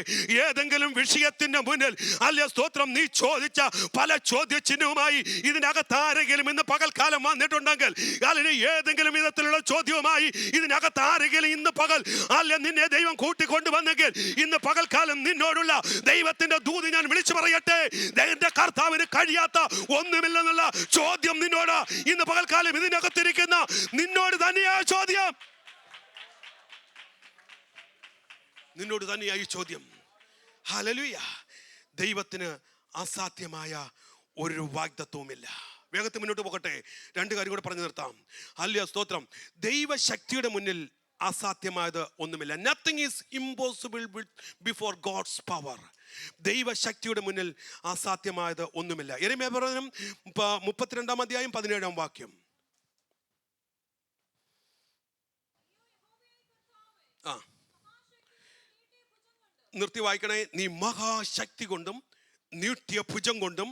ഏതെങ്കിലും വിഷയത്തിന്റെ മുന്നിൽ അല്ലെ സ്തോത്രം നീ ചോദിച്ച പല ചോദ്യചിഹ്നവുമായി ഇതിനകത്ത് ആരെങ്കിലും ഇന്ന് പകൽക്കാലം വന്നിട്ടുണ്ടെങ്കിൽ, അല്ലെങ്കിൽ ഏതെങ്കിലും വിധത്തിലുള്ള ചോദ്യവുമായി ഇതിനകത്ത് ആരെങ്കിലും ഇന്ന് പകൽ അല്ലെ നിന്നെ ദൈവം കൂട്ടിക്കൊണ്ടുവന്നെങ്കിൽ, ഇന്ന് പകൽക്കാലം നിന്നോടുള്ള ദൈവത്തിന്റെ ദൂത് ഞാൻ വിളിച്ചു പറയട്ടെ. എന്റെ കർത്താവിന് കഴിയാത്ത ഒന്നുമില്ലെന്നുള്ള ചോദ്യം നിന്നോട് ഇന്ന് പകൽക്കാലം ഇതിനകത്തിരിക്കുന്ന നിന്നോട് തന്നെയാ ചോദ്യം. നിന്നോട് തന്നെയായി ചോദ്യം. ഹല്ലേലൂയ. ദൈവത്തിന് അസാധ്യമായ ഒരു വാഗ്ദത്തവുമില്ല. വേഗത്തിൽ മുന്നോട്ട് പോകട്ടെ. രണ്ട് കാര്യം കൂടെ പറഞ്ഞു നിർത്താം. ഹല്ലേലൂയ, സ്തോത്രം. ദൈവശക്തിയുടെ മുന്നിൽ അസാധ്യമായത് ഒന്നുമില്ല. Nothing is impossible before God's power. ദൈവശക്തിയുടെ മുന്നിൽ അസാധ്യമായത് ഒന്നുമില്ല. യെരമ്യാ പ്രവചനം 32-ാം അധ്യായം 17-ാം വാക്യം. നിർത്തി വായിക്കണേ. നീ മഹാശക്തി കൊണ്ടും നീട്ടിയ ഭുജം കൊണ്ടും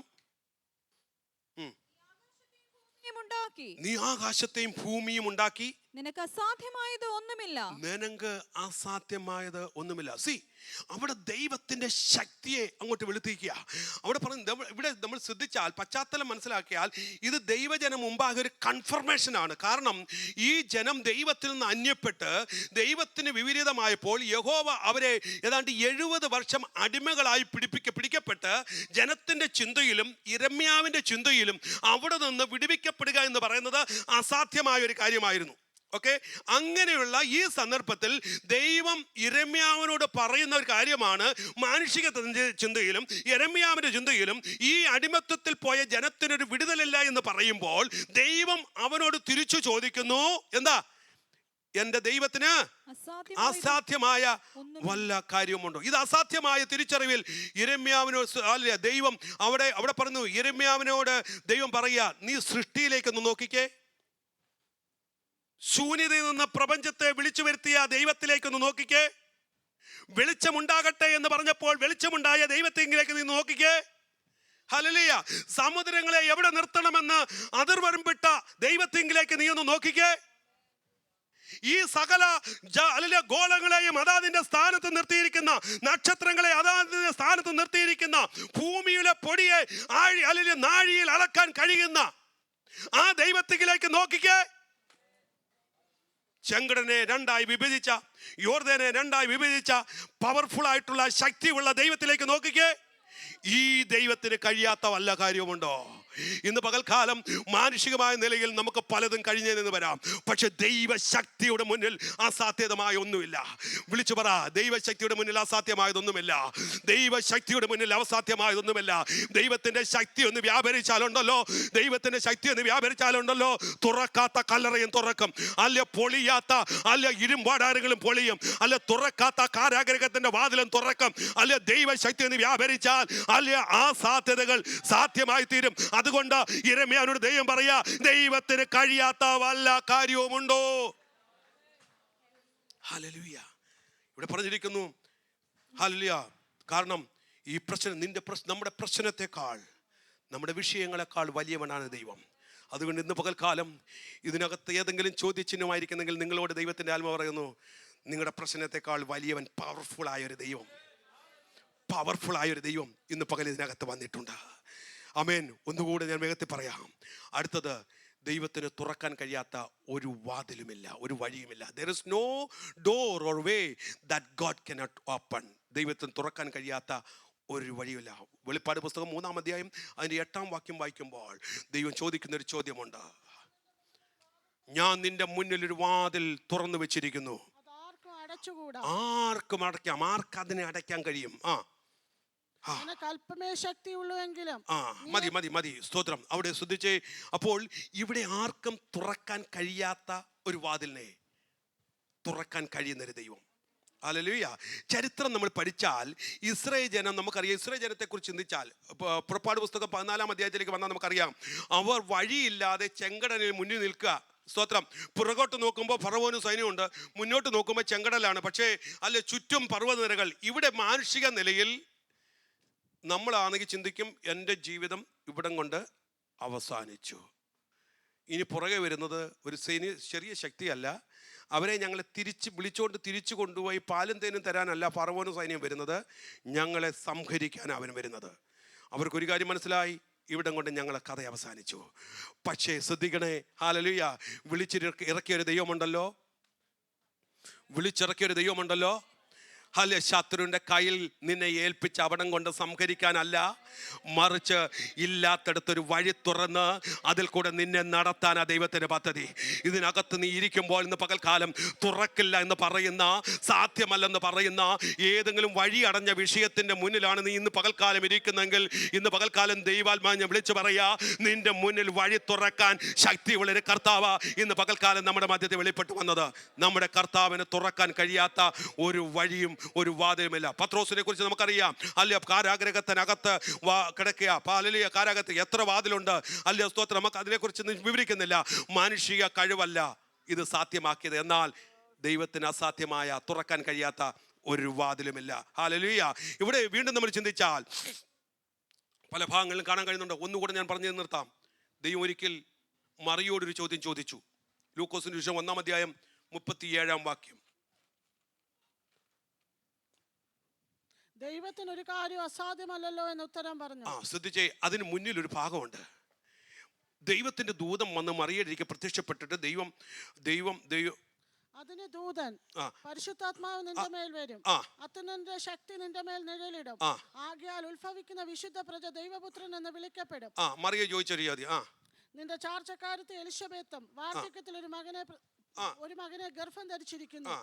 നീ ആകാശത്തെയും ഭൂമിയും ഉണ്ടാക്കി, നിനക്ക് അസാധ്യമായത് ഒന്നുമില്ല. നിനക്ക് അസാധ്യമായത് ഒന്നുമില്ല. സി, അവിടെ ദൈവത്തിന്റെ ശക്തിയെ അങ്ങോട്ട് വെളുത്തിക്കുക. അവിടെ പറഞ്ഞു, ഇവിടെ നമ്മൾ ശ്രദ്ധിച്ചാൽ, പശ്ചാത്തലം മനസ്സിലാക്കിയാൽ, ഇത് ദൈവജനം മുമ്പാകെ ഒരു കൺഫർമേഷൻ ആണ്. കാരണം ഈ ജനം ദൈവത്തിൽ നിന്ന് അന്യപ്പെട്ട് ദൈവത്തിന് വിപരീതമായപ്പോൾ യഹോവ അവരെ ഏതാണ്ട് 70 വർഷം അടിമകളായി പിടിക്കപ്പെട്ട് ജനത്തിന്റെ ചിന്തയിലും യിരെമ്യാവിന്റെ ചിന്തയിലും അവിടെ നിന്ന് വിടുവിക്കപ്പെടുക എന്ന് പറയുന്നത് അസാധ്യമായ ഒരു കാര്യമായിരുന്നു. ഓക്കെ, അങ്ങനെയുള്ള ഈ സന്ദർഭത്തിൽ ദൈവം യിരെമ്യാവിനോട് പറയുന്ന ഒരു കാര്യമാണ്. മാനുഷിക ചിന്തയിലും യിരെമ്യാവിന്റെ ചിന്തയിലും ഈ അടിമത്തത്തിൽ പോയ ജനത്തിനൊരു വിടുതലില്ല എന്ന് പറയുമ്പോൾ ദൈവം അവനോട് തിരിച്ചു ചോദിക്കുന്നു, എന്താ? എൻ്റെ ദൈവത്തിന് അസാധ്യമായ വല്ല കാര്യമുണ്ടോ? ഇത് അസാധ്യമായ തിരിച്ചറിവിൽ യിരെമ്യാവിനോട് അല്ല ദൈവം അവിടെ പറഞ്ഞു. യിരെമ്യാവിനോട് ദൈവം പറയുക, നീ സൃഷ്ടിയിലേക്കൊന്ന് നോക്കിക്കേ. ശൂന്യതയിൽ നിന്ന് പ്രപഞ്ചത്തെ വിളിച്ചു വരുത്തിയ ദൈവത്തിലേക്കൊന്ന് നോക്കിക്കേ. വെളിച്ചമുണ്ടാകട്ടെ എന്ന് പറഞ്ഞപ്പോൾ വെളിച്ചമുണ്ടായ ദൈവത്തിലേക്ക് നീ നോക്കിക്കേ. ഹല്ലേലൂയ. സമുദ്രങ്ങളെ എവിടെ നിർത്തണമെന്ന് അതിർവരമ്പിട്ട ദൈവത്തിലേക്ക് നീ ഒന്ന് നോക്കിക്കേ. ഈ സകല ഗോളങ്ങളെയും അതാതിന്റെ സ്ഥാനത്ത് നിർത്തിയിരിക്കുന്ന, നക്ഷത്രങ്ങളെ അതാതിന്റെ സ്ഥാനത്ത് നിർത്തിയിരിക്കുന്ന, ഭൂമിയിലെ പൊടിയെ നാഴിയിൽ അളക്കാൻ കഴിയുന്ന ആ ദൈവത്തിലേക്ക് നോക്കിക്കേ. ചെങ്കടനെ രണ്ടായി വിഭജിച്ച, യോർദാനെ രണ്ടായി വിഭജിച്ച പവർഫുൾ ആയിട്ടുള്ള ശക്തിയുള്ള ദൈവത്തിലേക്ക് നോക്കിക്കേ. ഈ ദൈവത്തിന് കഴിയാത്ത വല്ല കാര്യവുമുണ്ടോ? ഇന്ന് പകൽക്കാലം മാനുഷികമായ നിലയിൽ നമുക്ക് പലതും കഴിഞ്ഞെന്ന് വരാം, പക്ഷെ ദൈവശക്തിയുടെ മുന്നിൽ അസാധ്യതമായ ഒന്നുമില്ല. വിളിച്ചു പറ, ദൈവശക്തിയുടെ മുന്നിൽ അസാധ്യമായതൊന്നുമില്ല. ദൈവശക്തിയുടെ മുന്നിൽ അസാധ്യമായതൊന്നുമില്ല. ദൈവത്തിന്റെ ശക്തി ഒന്ന് വ്യാപരിച്ചാലുണ്ടല്ലോ, ദൈവത്തിന്റെ ശക്തി ഒന്ന് വ്യാപരിച്ചാലുണ്ടല്ലോ, തുറക്കാത്ത കല്ലറയും തുറക്കും, അല്ല പൊളിയാത്ത അല്ല ഇരുമ്പാടാരങ്ങളും പൊളിയും, അല്ല തുറക്കാത്ത കാരാഗ്രഹത്തിന്റെ വാതിലും തുറക്കും. അല്ല ദൈവശക്തി ഒന്ന് വ്യാപരിച്ചാൽ അല്ല ആ സാധ്യതകൾ സാധ്യമായി തീരും. അതുകൊണ്ട് യിരെമ്യാവിനോട് ദൈവം പറയാ, ദൈവത്തിന് കഴിയാത്ത വല്ല കാര്യവുമുണ്ടോ? ഹല്ലേലൂയ. ഇവിടെ പറഞ്ഞിരിക്കുന്നു ഹല്ലേലൂയ. കാരണം ഈ പ്രശ്നം നമ്മുടെ പ്രശ്നത്തെക്കാൾ, നമ്മുടെ വിഷയങ്ങളെക്കാൾ വലിയവനാണ് ദൈവം. അതുകൊണ്ട് ഇന്ന് പകൽക്കാലം ഇതിനകത്ത് ഏതെങ്കിലും ചോദ്യചിഹ്നമായിരിക്കുന്നെങ്കിൽ നിങ്ങളോട് ദൈവത്തിന്റെ ആത്മാവ് പറയുന്നു, നിങ്ങളുടെ പ്രശ്നത്തെക്കാൾ വലിയവൻ, പവർഫുൾ ആയൊരു ദൈവം, പവർഫുൾ ആയൊരു ദൈവം ഇന്ന് പകൽ ഇതിനകത്ത് വന്നിട്ടുണ്ട്. ആമേൻ. ഒന്നുകൂടെ ഞാൻ വേഗത്തിൽ പറയാം. അടുത്തത്, ദൈവത്തിന് തുറക്കാൻ കഴിയാത്ത ഒരു വാതിലുമില്ല, ഒരു വഴിയുമില്ല. There is no door or way that God cannot open. ദൈവത്തിന് തുറക്കാൻ കഴിയാത്ത ഒരു വഴിയില്ല. വെളിപ്പാട് പുസ്തകം 3-ാം അധ്യായം അതിൻ്റെ 8-ാം വാക്യം വായിക്കുമ്പോൾ ദൈവം ചോദിക്കുന്ന ഒരു ചോദ്യമുണ്ട്. ഞാൻ നിന്റെ മുന്നിൽ ഒരു വാതിൽ തുറന്നു വെച്ചിരിക്കുന്നു, ആർക്കും അടയ്ക്കാം. ആർക്കതിനെ അടയ്ക്കാൻ കഴിയും? മതി. സ്തോത്രം. അവിടെ ശ്രദ്ധിച്ചേ. അപ്പോൾ ഇവിടെ ആർക്കും തുറക്കാൻ കഴിയാത്ത ഒരു വാതിലിനെ തുറക്കാൻ കഴിയുന്നൊരു ദൈവം. ഹല്ലേലൂയ. ചരിത്രം നമ്മൾ പഠിച്ചാൽ ഇസ്രായേൽ ജനം, നമുക്കറിയാം, ഇസ്രായേൽ ജനത്തെ കുറിച്ച് ചിന്തിച്ചാൽ പുറപ്പാട് പുസ്തകം 14-ാം അധ്യായത്തിലേക്ക് വന്നാൽ നമുക്കറിയാം, അവർ വഴിയില്ലാതെ ചെങ്കടലിൽ മുന്നിൽ നിൽക്കുക. സ്തോത്രം. പുറകോട്ട് നോക്കുമ്പോൾ ഫറവോനും സൈന്യമുണ്ട്, മുന്നോട്ട് നോക്കുമ്പോൾ ചെങ്കടലാണ്. പക്ഷേ അല്ല ചുറ്റും പർവ്വതനിരകൾ. ഇവിടെ മാനുഷിക നിലയിൽ നമ്മളാണെങ്കിൽ ചിന്തിക്കും, എൻ്റെ ജീവിതം ഇവിടം കൊണ്ട് അവസാനിച്ചു. ഇനി പുറകെ വരുന്നത് ഒരു ചെറിയ ശക്തിയല്ല, അവരെ ഞങ്ങളെ വിളിച്ചുകൊണ്ട് തിരിച്ചു കൊണ്ടുപോയി പാലും തേനും തരാനല്ല ഫറവോനും സൈന്യം വരുന്നത്, ഞങ്ങളെ സംഹരിക്കാൻ അവൻ വരുന്നത്. അവർക്കൊരു കാര്യം മനസ്സിലായി, ഇവിടം കൊണ്ട് ഞങ്ങളെ കഥ അവസാനിച്ചു. പക്ഷേ ശ്രദ്ധിക്കണേ, ഹല്ലേലൂയ, വിളിച്ചിറക്കിയൊരു ദൈവമുണ്ടല്ലോ, വിളിച്ചിറക്കിയൊരു ദൈവമുണ്ടല്ലോ. അല്ലെ, ശത്രുവിൻ്റെ കയ്യിൽ നിന്നെ ഏൽപ്പിച്ച് അവിടം കൊണ്ട് സംഹരിക്കാനല്ല, മറിച്ച് ഇല്ലാത്തടത്തൊരു വഴി തുറന്ന് അതിൽ കൂടെ നിന്നെ നടത്താനാ ദൈവത്തിൻ്റെ പദ്ധതി. ഇതിനകത്ത് നീ ഇരിക്കുമ്പോൾ ഇന്ന് പകൽക്കാലം തുറക്കില്ല എന്ന് പറയുന്ന, സാധ്യമല്ലെന്ന് പറയുന്ന ഏതെങ്കിലും വഴി അടഞ്ഞ വിഷയത്തിൻ്റെ മുന്നിലാണ് നീ ഇന്ന് പകൽക്കാലം ഇരിക്കുന്നെങ്കിൽ, ഇന്ന് പകൽക്കാലം ദൈവാത്മാവിനെ വിളിച്ചു പറയാ, നിന്റെ മുന്നിൽ വഴി തുറക്കാൻ ശക്തിയുള്ളൊരു കർത്താവ് ഇന്ന് പകൽക്കാലം നമ്മുടെ മധ്യത്തിൽ വെളിപ്പെട്ടു വന്നത്. നമ്മുടെ കർത്താവിന് തുറക്കാൻ കഴിയാത്ത ഒരു വഴിയും ഒരു വാതിലുമില്ല. പത്രോസിനെ കുറിച്ച് നമുക്കറിയാം, അല്ല, കാരാഗ്രഹത്തിനകത്ത് കിടക്കുക. ഹല്ലേലൂയ. കാരാഗ്രഹത്തിൽ എത്ര വാതിലുണ്ട്, അല്ല, സ്തോത്രം. നമുക്ക് അതിനെക്കുറിച്ച് വിവരിക്കുന്നില്ല. മാനുഷിക കഴിവല്ല ഇത് സാധ്യമാക്കിയത്, എന്നാൽ ദൈവത്തിന് അസാധ്യമായ, തുറക്കാൻ കഴിയാത്ത ഒരു വാതിലുമില്ല. ഹല്ലേലൂയ. ഇവിടെ വീണ്ടും നമ്മൾ ചിന്തിച്ചാൽ പല ഭാഗങ്ങളിലും കാണാൻ കഴിയുന്നുണ്ട്. ഒന്നുകൂടെ ഞാൻ പറഞ്ഞു നിർത്താം. ദൈവം ഒരിക്കൽ മറിയോടൊരു ചോദ്യം ചോദിച്ചു. ലൂക്കോസിന്റെ വിഷയം 1-ാം അധ്യായം 37-ാം വാക്യം. ദൈവത്തിന് ഒരു കാര്യം അസാധ്യമല്ലല്ലോ എന്ന് ഉത്തരം പറഞ്ഞു. ശ്രദ്ധിച്ചേ, അതിന് മുന്നിൽ ഒരു ഭാഗമുണ്ട്. ദൈവത്തിന്റെ ദൂതൻ വന്ന് മറിയയിലേക്ക് പ്രത്യക്ഷപ്പെട്ടിട്ട് ദൈവം അതിന് ദൂതൻ, പരിശുദ്ധാത്മാവ് നിന്റെ മേൽ വരും, അത്യുന്നതന്റെ ശക്തി നിന്റെ മേൽ നിഴലിടും, ആകയാൽ ഉത്ഭവിക്കുന്ന വിശുദ്ധ പ്രജ ദൈവപുത്രൻ എന്ന് വിളിക്കപ്പെടും. മറിയ ചോദിച്ചൊരു ചോദ്യം, നിന്റെ ചാർച്ചക്കാരത്തി എലിശബേത്തും വാർദ്ധക്യത്തിൽ ഒരു മകനെ ഒരു മകനെ ഗർഭം ധരിച്ചിരിക്കുന്നു.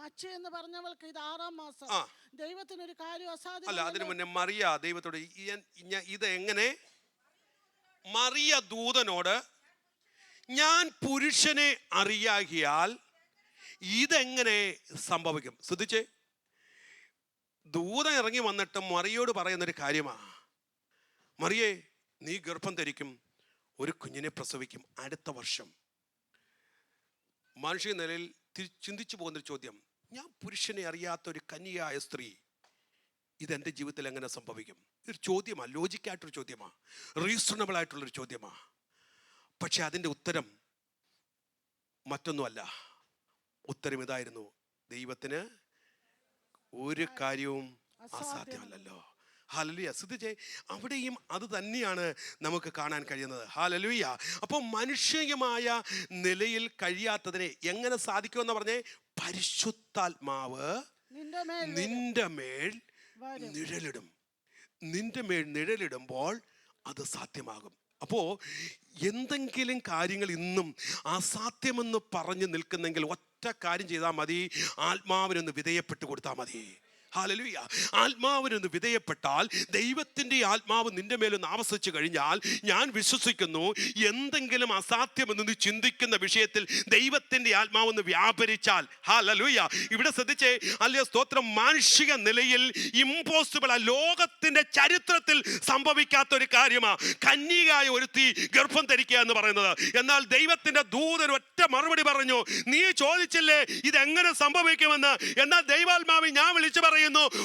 മച്ച എന്ന് പറഞ്ഞവൾക്ക് ഇത് 6-ാം മാസം. ദൈവത്തിനൊരു കാര്യം അസാധ്യം. അല്ല, അതിനു മുന്നേ മറിയ ദൈവത്തോട് ഇത് എങ്ങനെ, മറിയ ദൂതനോട് ഞാൻ പുരുഷനെ അറിയാകിയാൽ ഇതെങ്ങനെ സംഭവിക്കും? ശ്രദ്ധിച്ചേ, ദൂതൻ ഇറങ്ങി വന്നിട്ട് മറിയോട് പറയുന്നൊരു കാര്യമാ, മറിയേ നീ ഗർഭം ധരിക്കും, ഒരു കുഞ്ഞിനെ പ്രസവിക്കും അടുത്ത വർഷം. മാനുഷിക നിലയിൽ ചിന്തിച്ചു പോകുന്നൊരു ചോദ്യം, ഞാൻ പുരുഷനെ അറിയാത്ത ഒരു കന്യയായ സ്ത്രീ ഇതെൻ്റെ ജീവിതത്തിൽ എങ്ങനെ സംഭവിക്കും? ഇതൊരു ചോദ്യമാണ്, ലോജിക്കായിട്ടൊരു ചോദ്യമാണ്, റീസണബിൾ ആയിട്ടുള്ളൊരു ചോദ്യമാണ്. പക്ഷെ അതിൻ്റെ ഉത്തരം മറ്റൊന്നുമല്ല. ഉത്തരം ഇതായിരുന്നു, ദൈവത്തിന് ഒരു കാര്യവും അസാധ്യമല്ലല്ലോ. ഹല്ലേലൂയ. ശ്രദ്ധിച്ചേ, അവിടെയും അത് തന്നെയാണ് നമുക്ക് കാണാൻ കഴിയുന്നത്. ഹല്ലേലൂയ. അപ്പോൾ മനുഷ്യമായ നിലയിൽ കഴിയാത്തതിനെ എങ്ങനെ സാധിക്കുമെന്ന് പറഞ്ഞേ, പരിശുദ്ധാത്മാവ് നിന്റെ മേൽ നിഴലിടും. നിന്റെ മേൽ നിഴലിടുമ്പോൾ അത് സാധ്യമാകും. അപ്പോൾ എന്തെങ്കിലും കാര്യങ്ങൾ ഇന്നും അസാധ്യമെന്ന് പറഞ്ഞു നിൽക്കുന്നെങ്കിൽ ഒറ്റ കാര്യം ചെയ്താൽ മതി, ആത്മാവിനൊന്ന് വിധേയപ്പെട്ട് കൊടുത്താൽ മതി. ഹല്ലേലൂയ. ആത്മാവിനൊന്ന് വിധേയപ്പെട്ടാൽ, ദൈവത്തിൻ്റെ ആത്മാവ് നിന്റെ മേലൊന്ന് ആവസിച്ചു കഴിഞ്ഞാൽ, ഞാൻ വിശ്വസിക്കുന്നു എന്തെങ്കിലും അസാധ്യമെന്ന് നീ ചിന്തിക്കുന്ന വിഷയത്തിൽ ദൈവത്തിൻ്റെ ആത്മാവൊന്ന് വ്യാപരിച്ചാൽ, ഹല്ലേലൂയ. ഇവിടെ ശ്രദ്ധിച്ചേ, അല്ലയോ സ്തോത്രം, മാനുഷിക നിലയിൽ ഇമ്പോസിബിൾ ആ, ലോകത്തിൻ്റെ ചരിത്രത്തിൽ സംഭവിക്കാത്ത ഒരു കാര്യമാണ് കന്യകയായ ഒരുത്തി ഗർഭം ധരിക്കുക എന്ന് പറയുന്നത്. എന്നാൽ ദൈവത്തിൻ്റെ ദൂതൻ ഒറ്റ മറുപടി പറഞ്ഞു, നീ ചോദിച്ചില്ലേ ഇതെങ്ങനെ സംഭവിക്കുമെന്ന്, എന്നാൽ ദൈവാത്മാവ് ഞാൻ വിളിച്ചു പറയുന്നു,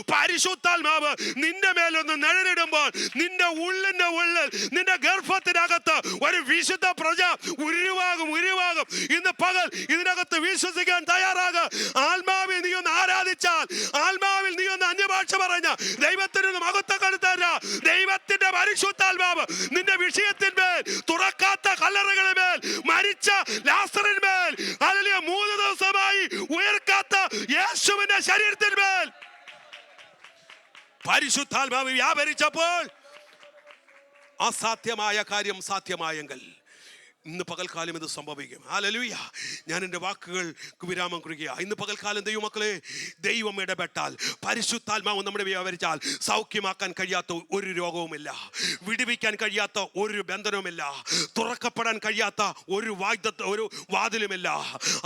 പരിശുദ്ധാത്മാവ് നിന്റെ മേലൊന്ന് നിഴലിടുമ്പോൾ നിന്റെ ഉള്ളിന്റെ ഉള്ളിൽ, നിന്റെ ഗർഭത്തിനകത്ത് ഒരു വിശുദ്ധ പ്രജ ഉരുവാകും. ഇന്ന് പകൽ ഇതിനകത്ത് വിശ്വസിക്കാൻ തയ്യാറാകുക. ആത്മാവിൽ നീ ഒന്ന് ആരാധിച്ചാൽ, ആത്മാവിൽ നീ ഒന്ന് അന്യഭാഷ പറഞ്ഞ, ദൈവത്തിന് മഹത്വം കണ്ടെത്താൻ ദൈവത്തിന്റെ പരിശുദ്ധാത്മാവ് നിന്റെ വിഷയത്തിന്മേൽ, തുറക്കാത്ത കല്ലറകളിന്മേൽ, മരിച്ച ലാസറിന്മേൽ, അല്ലെങ്കിൽ 3 ദിവസമായി ഉയർക്കാത്ത യേശുവിന്റെ ശരീരത്തിന്മേൽ പരിശുദ്ധാത്മാവ് വ്യാപരിച്ചപ്പോൾ അസാധ്യമായ കാര്യം സാധ്യമായെങ്കിൽ ഇന്ന് പകൽക്കാലം ഇത് സംഭവിക്കും. ഹല്ലേലൂയ. ഞാൻ എൻ്റെ വാക്കുകൾക്ക് വിരാമം കുറിക്കുക. ഇന്ന് പകൽക്കാലം ദൈവമക്കളെ, ദൈവം ഇടപെട്ടാൽ, പരിശുദ്ധാത്മാവ് നമ്മുടെ വ്യാപരിച്ചാൽ സൗഖ്യമാക്കാൻ കഴിയാത്ത ഒരു രോഗവുമില്ല, വിടുവിക്കാൻ കഴിയാത്ത ഒരു ബന്ധനവുമില്ല, തുറക്കപ്പെടാൻ കഴിയാത്ത ഒരു വാതിലുമില്ല,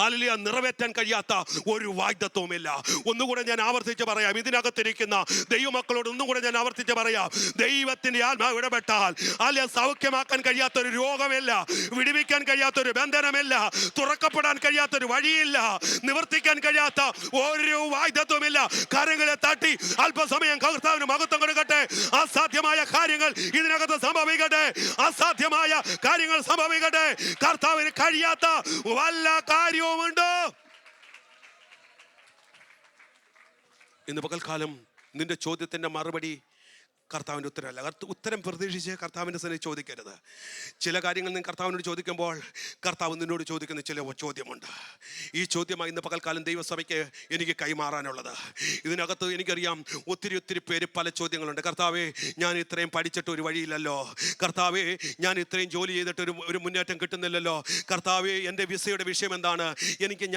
ഹല്ലേലൂയ, നിറവേറ്റാൻ കഴിയാത്ത ഒരു വാഗ്ദത്തവുമില്ല. ഒന്നുകൂടെ ഞാൻ ആവർത്തിച്ച് പറയാം, ഇതിനകത്തിരിക്കുന്ന ദൈവമക്കളോട് ഒന്നുകൂടെ ഞാൻ ആവർത്തിച്ച് പറയാം, ദൈവത്തിൻ്റെ ആത്മാവ് ഇടപെട്ടാൽ അല്ലെ സൗഖ്യമാക്കാൻ കഴിയാത്ത ഒരു രോഗമില്ല, വിടുവിക്കാൻ കഴിയാത്തൊരു ബന്ധനമില്ല, തുറക്കപ്പെടാൻ കഴിയാത്തൊരു വഴിയില്ല, നിവർത്തിക്കാൻ കഴിയാത്ത ഒരു വാഗ്ദത്വമില്ല. കരങ്ങളെ തട്ടി അല്പസമയം കർത്താവിന് മഹത്വം കൊടുക്കട്ടെ. അസാധ്യമായ കാര്യങ്ങൾ ഇതിനകത്ത് സംഭവിക്കട്ടെ, അസാധ്യമായ കാര്യങ്ങൾ സംഭവിക്കട്ടെ. കർത്താവിന് കഴിയാത്ത വല്ല കാര്യവുമുണ്ടോ? ഇന്ന് പകൽക്കാലം നിന്റെ ചോദ്യത്തിന്റെ മറുപടി കർത്താവിൻ്റെ ഉത്തരമല്ല. ഉത്തരം പ്രതീക്ഷിച്ച് കർത്താവിൻ്റെ സന്നിധിയിൽ ചോദിക്കരുത്. ചില കാര്യങ്ങൾ നീ കർത്താവിനോട് ചോദിക്കുമ്പോൾ കർത്താവ് നിന്നോട് ചോദിക്കുന്ന ചില ചോദ്യമുണ്ട്. ഈ ചോദ്യമായി ഇന്ന് പകൽക്കാലം ദൈവസഭയ്ക്ക് എനിക്ക് കൈമാറാനുള്ളത്. ഇതിനകത്ത് എനിക്കറിയാം ഒത്തിരി പേര് പല ചോദ്യങ്ങളുണ്ട്. കർത്താവേ, ഞാൻ ഇത്രയും പഠിച്ചിട്ട് ഒരു വഴിയില്ലല്ലോ. കർത്താവേ, ഞാൻ ഇത്രയും ജോലി ചെയ്തിട്ട് ഒരു മുന്നേറ്റം കിട്ടുന്നില്ലല്ലോ. കർത്താവേ, എൻ്റെ വിസയുടെ വിഷയം എന്താണ്?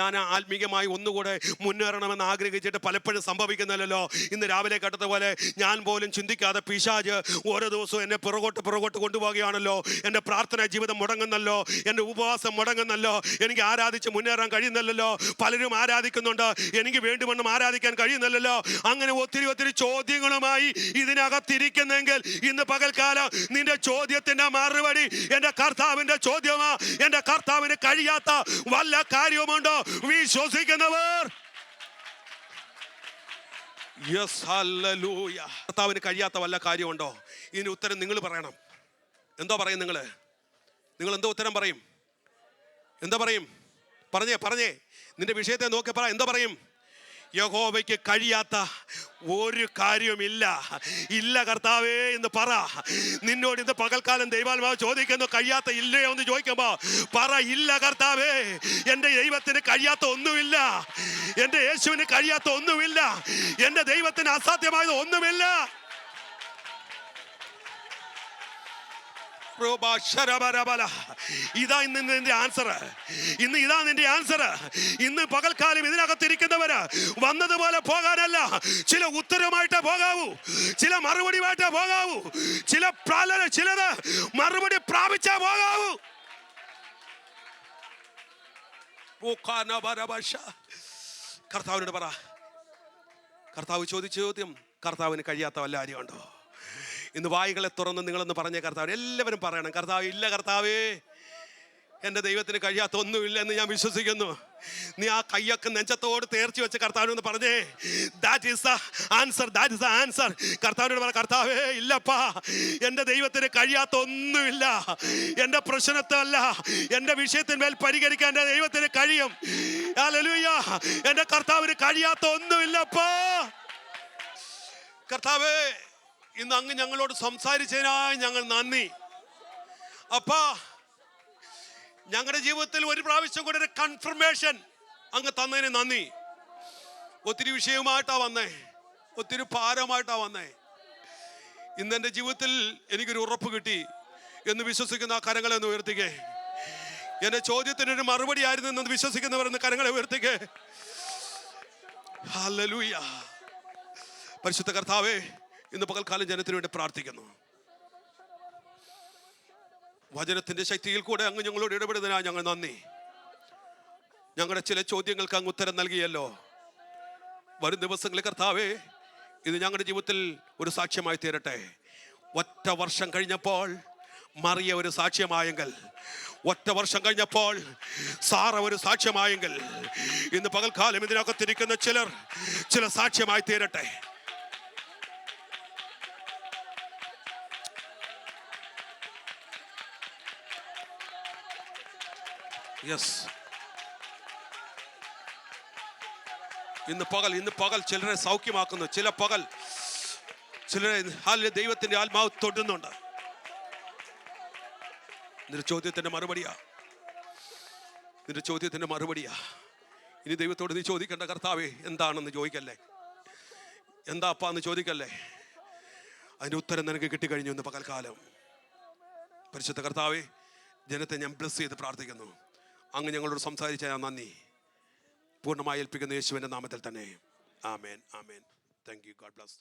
ഞാൻ ആത്മീയമായി ഒന്നുകൂടെ മുന്നേറണമെന്ന് ആഗ്രഹിച്ചിട്ട് പലപ്പോഴും സംഭവിക്കുന്നില്ലല്ലോ. ഇന്ന് രാവിലെ കേട്ടത് പോലെ ഞാൻ പോലും ചിന്തിക്കാതെ പിശാച് ഓരോ ദിവസവും എന്നെ പുറകോട്ട് കൊണ്ടുപോവുകയാണല്ലോ. എൻ്റെ പ്രാർത്ഥനാ ജീവിതം മുടങ്ങുന്നല്ലോ, എൻ്റെ ഉപവാസം മുടങ്ങുന്നല്ലോ, എനിക്ക് ആരാധിച്ച് മുന്നേറാൻ കഴിയുന്നില്ലല്ലോ. പലരും ആരാധിക്കുന്നുണ്ട്, എനിക്ക് വേണ്ടുമെന്നും ആരാധിക്കാൻ കഴിയുന്നില്ലല്ലോ. അങ്ങനെ ഒത്തിരി ചോദ്യങ്ങളുമായി ഇതിനകത്തിരിക്കുന്നെങ്കിൽ ഇന്ന് പകൽക്കാലം നിന്റെ ചോദ്യത്തിന്റെ മറുപടി എൻ്റെ കർത്താവിന്റെ ചോദ്യമാ. എൻ്റെ കർത്താവിന് കഴിയാത്ത വല്ല കാര്യവുമുണ്ടോ? വിശ്വസിക്കുന്നവർ യെസ്, ഹല്ലേലൂയ. കർത്താവിന് കഴിയാത്ത വല്ല കാര്യമുണ്ടോ? ഇതിന് ഉത്തരം നിങ്ങൾ പറയണം. എന്തോ പറയും നിങ്ങൾ എന്തോ ഉത്തരം പറയും? എന്താ പറയും? പറഞ്ഞേ നിന്റെ വിഷയത്തെ നോക്കി പറ. എന്തോ പറയും? യഹോവയ്ക്ക് കഴിയാത്ത ഒരു കാര്യവുമില്ല. ഇല്ല കർത്താവേ എന്ന് പറ. നിന്നോട് ഇന്ന് പകൽക്കാലം ദൈവാത്മാവ് ചോദിക്കുന്നു, കഴിയാത്ത ഇല്ലയോ എന്ന് ചോദിക്കുമ്പോ പറ, ഇല്ല കർത്താവേ, എൻ്റെ ദൈവത്തിന് കഴിയാത്ത ഒന്നുമില്ല, എൻ്റെ യേശുവിന് കഴിയാത്ത ഒന്നുമില്ല, എൻ്റെ ദൈവത്തിന് അസാധ്യമായത് ഒന്നുമില്ല. ഇതാ ഇന്ന് നിന്റെ ആൻസർ. ഇതാ നിന്റെ ആൻസർ. ഇന്ന് പകൽക്കാലം ഇതിനകത്തിരിക്കുന്നവര് വന്നതുപോലെ പോകാനല്ല, ചില ഉത്തരവുമായിട്ടേ പോകാവൂ, ചില മറുപടിയുമായിട്ടേ പോകാവൂ, ചിലത് മറുപടി പ്രാപിച്ചേ പോകാവൂ. കർത്താവിനോട് പറ. കർത്താവ് ചോദിച്ച ചോദ്യം കർത്താവിന് കഴിയാത്ത വല്ല കാര്യമുണ്ടോ? ഇന്ന് വായികളെ തുറന്ന് നിങ്ങളൊന്ന് പറഞ്ഞ കർത്താവ്. എല്ലാവരും പറയണം, കർത്താവ് ഇല്ല കർത്താവേ, എൻ്റെ ദൈവത്തിന് കഴിയാത്ത ഒന്നുമില്ല എന്ന് ഞാൻ വിശ്വസിക്കുന്നു. നീ ആ കയ്യൊക്കെ നെഞ്ചത്തോട് തേർച്ച് വെച്ച് കർത്താവിനൊന്ന് പറഞ്ഞേ. That is the answer, that is the answer. കർത്താവിനോട് പറ, കർത്താവേ ഇല്ലപ്പാ, എൻ്റെ ദൈവത്തിന് കഴിയാത്ത ഒന്നുമില്ല. എൻ്റെ പ്രശ്നത്തല്ല, എൻ്റെ വിഷയത്തിന്മേൽ പരിഹരിക്കാൻ എൻ്റെ ദൈവത്തിന് കഴിയും. ഹല്ലേലൂയ. എൻ്റെ കർത്താവിന് കഴിയാത്ത ഒന്നുമില്ലപ്പാ. കർത്താവേ, ഇന്ന് അങ്ങ് ഞങ്ങളോട് സംസാരിച്ചതിനായി ഞങ്ങൾ നന്ദി. അപ്പാ, ഞങ്ങളുടെ ജീവിതത്തിൽ ഒരു പ്രാവശ്യം കൂടെ ഒരു കൺഫർമേഷൻ അങ്ങ് തന്നതിന് നന്ദി. ഒത്തിരി വിഷയമായിട്ടാ വന്നേ, ഒത്തിരി ഭാരമായിട്ടാ വന്നേ. ഇന്ന് എൻ്റെ ജീവിതത്തിൽ എനിക്കൊരു ഉറപ്പ് കിട്ടി എന്ന് വിശ്വസിക്കുന്ന ആ കരങ്ങളെ ഒന്ന് ഉയർത്തിക്കേ. എൻ്റെ ചോദ്യത്തിനൊരു മറുപടി ആയിരുന്നു എന്ന് വിശ്വസിക്കുന്നവർ എന്ന് കരങ്ങളെ ഉയർത്തിക്കേ. ഹല്ലേലൂയ. പരിശുദ്ധ കർത്താവേ, ഇന്ന് പകൽക്കാലം ജനത്തിനു വേണ്ടി പ്രാർത്ഥിക്കുന്നു. വചനത്തിന്റെ ശക്തിയിൽ കൂടെ അങ്ങ് ഞങ്ങളോട് ഇടപെടുന്നതിനായി ഞങ്ങൾ നന്ദി. ഞങ്ങളുടെ ചില ചോദ്യങ്ങൾക്ക് അങ്ങ് ഉത്തരം നൽകിയല്ലോ. വരും ദിവസങ്ങളിൽ കർത്താവേ, ഇത് ഞങ്ങളുടെ ജീവിതത്തിൽ ഒരു സാക്ഷ്യമായി തീരട്ടെ. ഒറ്റ വർഷം കഴിഞ്ഞപ്പോൾ മറിയ ഒരു സാക്ഷ്യമായെങ്കിൽ, ഒറ്റ വർഷം കഴിഞ്ഞപ്പോൾ സാറ ഒരു സാക്ഷ്യമായെങ്കിൽ, ഇന്ന് പകൽക്കാലം ഇതിനകത്തിരിക്കുന്ന ചില സാക്ഷ്യമായി തീരട്ടെ. യെസ്, ഇന്ന് പകൽ ചിലരെ സൗഖ്യമാക്കുന്നു, ചിലരെ ദൈവത്തിന്റെ ആത്മാവ് തൊടുന്നുണ്ട്. നിന്റെ ചോദ്യത്തിന്റെ മറുപടിയാ. ഇനി ദൈവത്തോട് നീ ചോദിക്കേണ്ട, കർത്താവേ എന്താണെന്ന് ചോദിക്കല്ലേ, എന്താ അപ്പാന്ന് ചോദിക്കല്ലേ. അതിന്റെ ഉത്തരം നിനക്ക് കിട്ടിക്കഴിഞ്ഞു ഇന്ന് പകൽക്കാലം. പരിശുദ്ധ കർത്താവേ, ജനത്തെ ഞാൻ ബ്ലസ് ചെയ്ത് പ്രാർത്ഥിക്കുന്നു. അങ്ങ് ഞങ്ങളോട് സംസാരിച്ച ഞാൻ നന്ദി പൂർണ്ണമായി ഏൽപ്പിക്കുന്ന യേശുവിൻ്റെ നാമത്തിൽ തന്നെ. ആമേൻ, ആമേൻ. Thank you. God bless.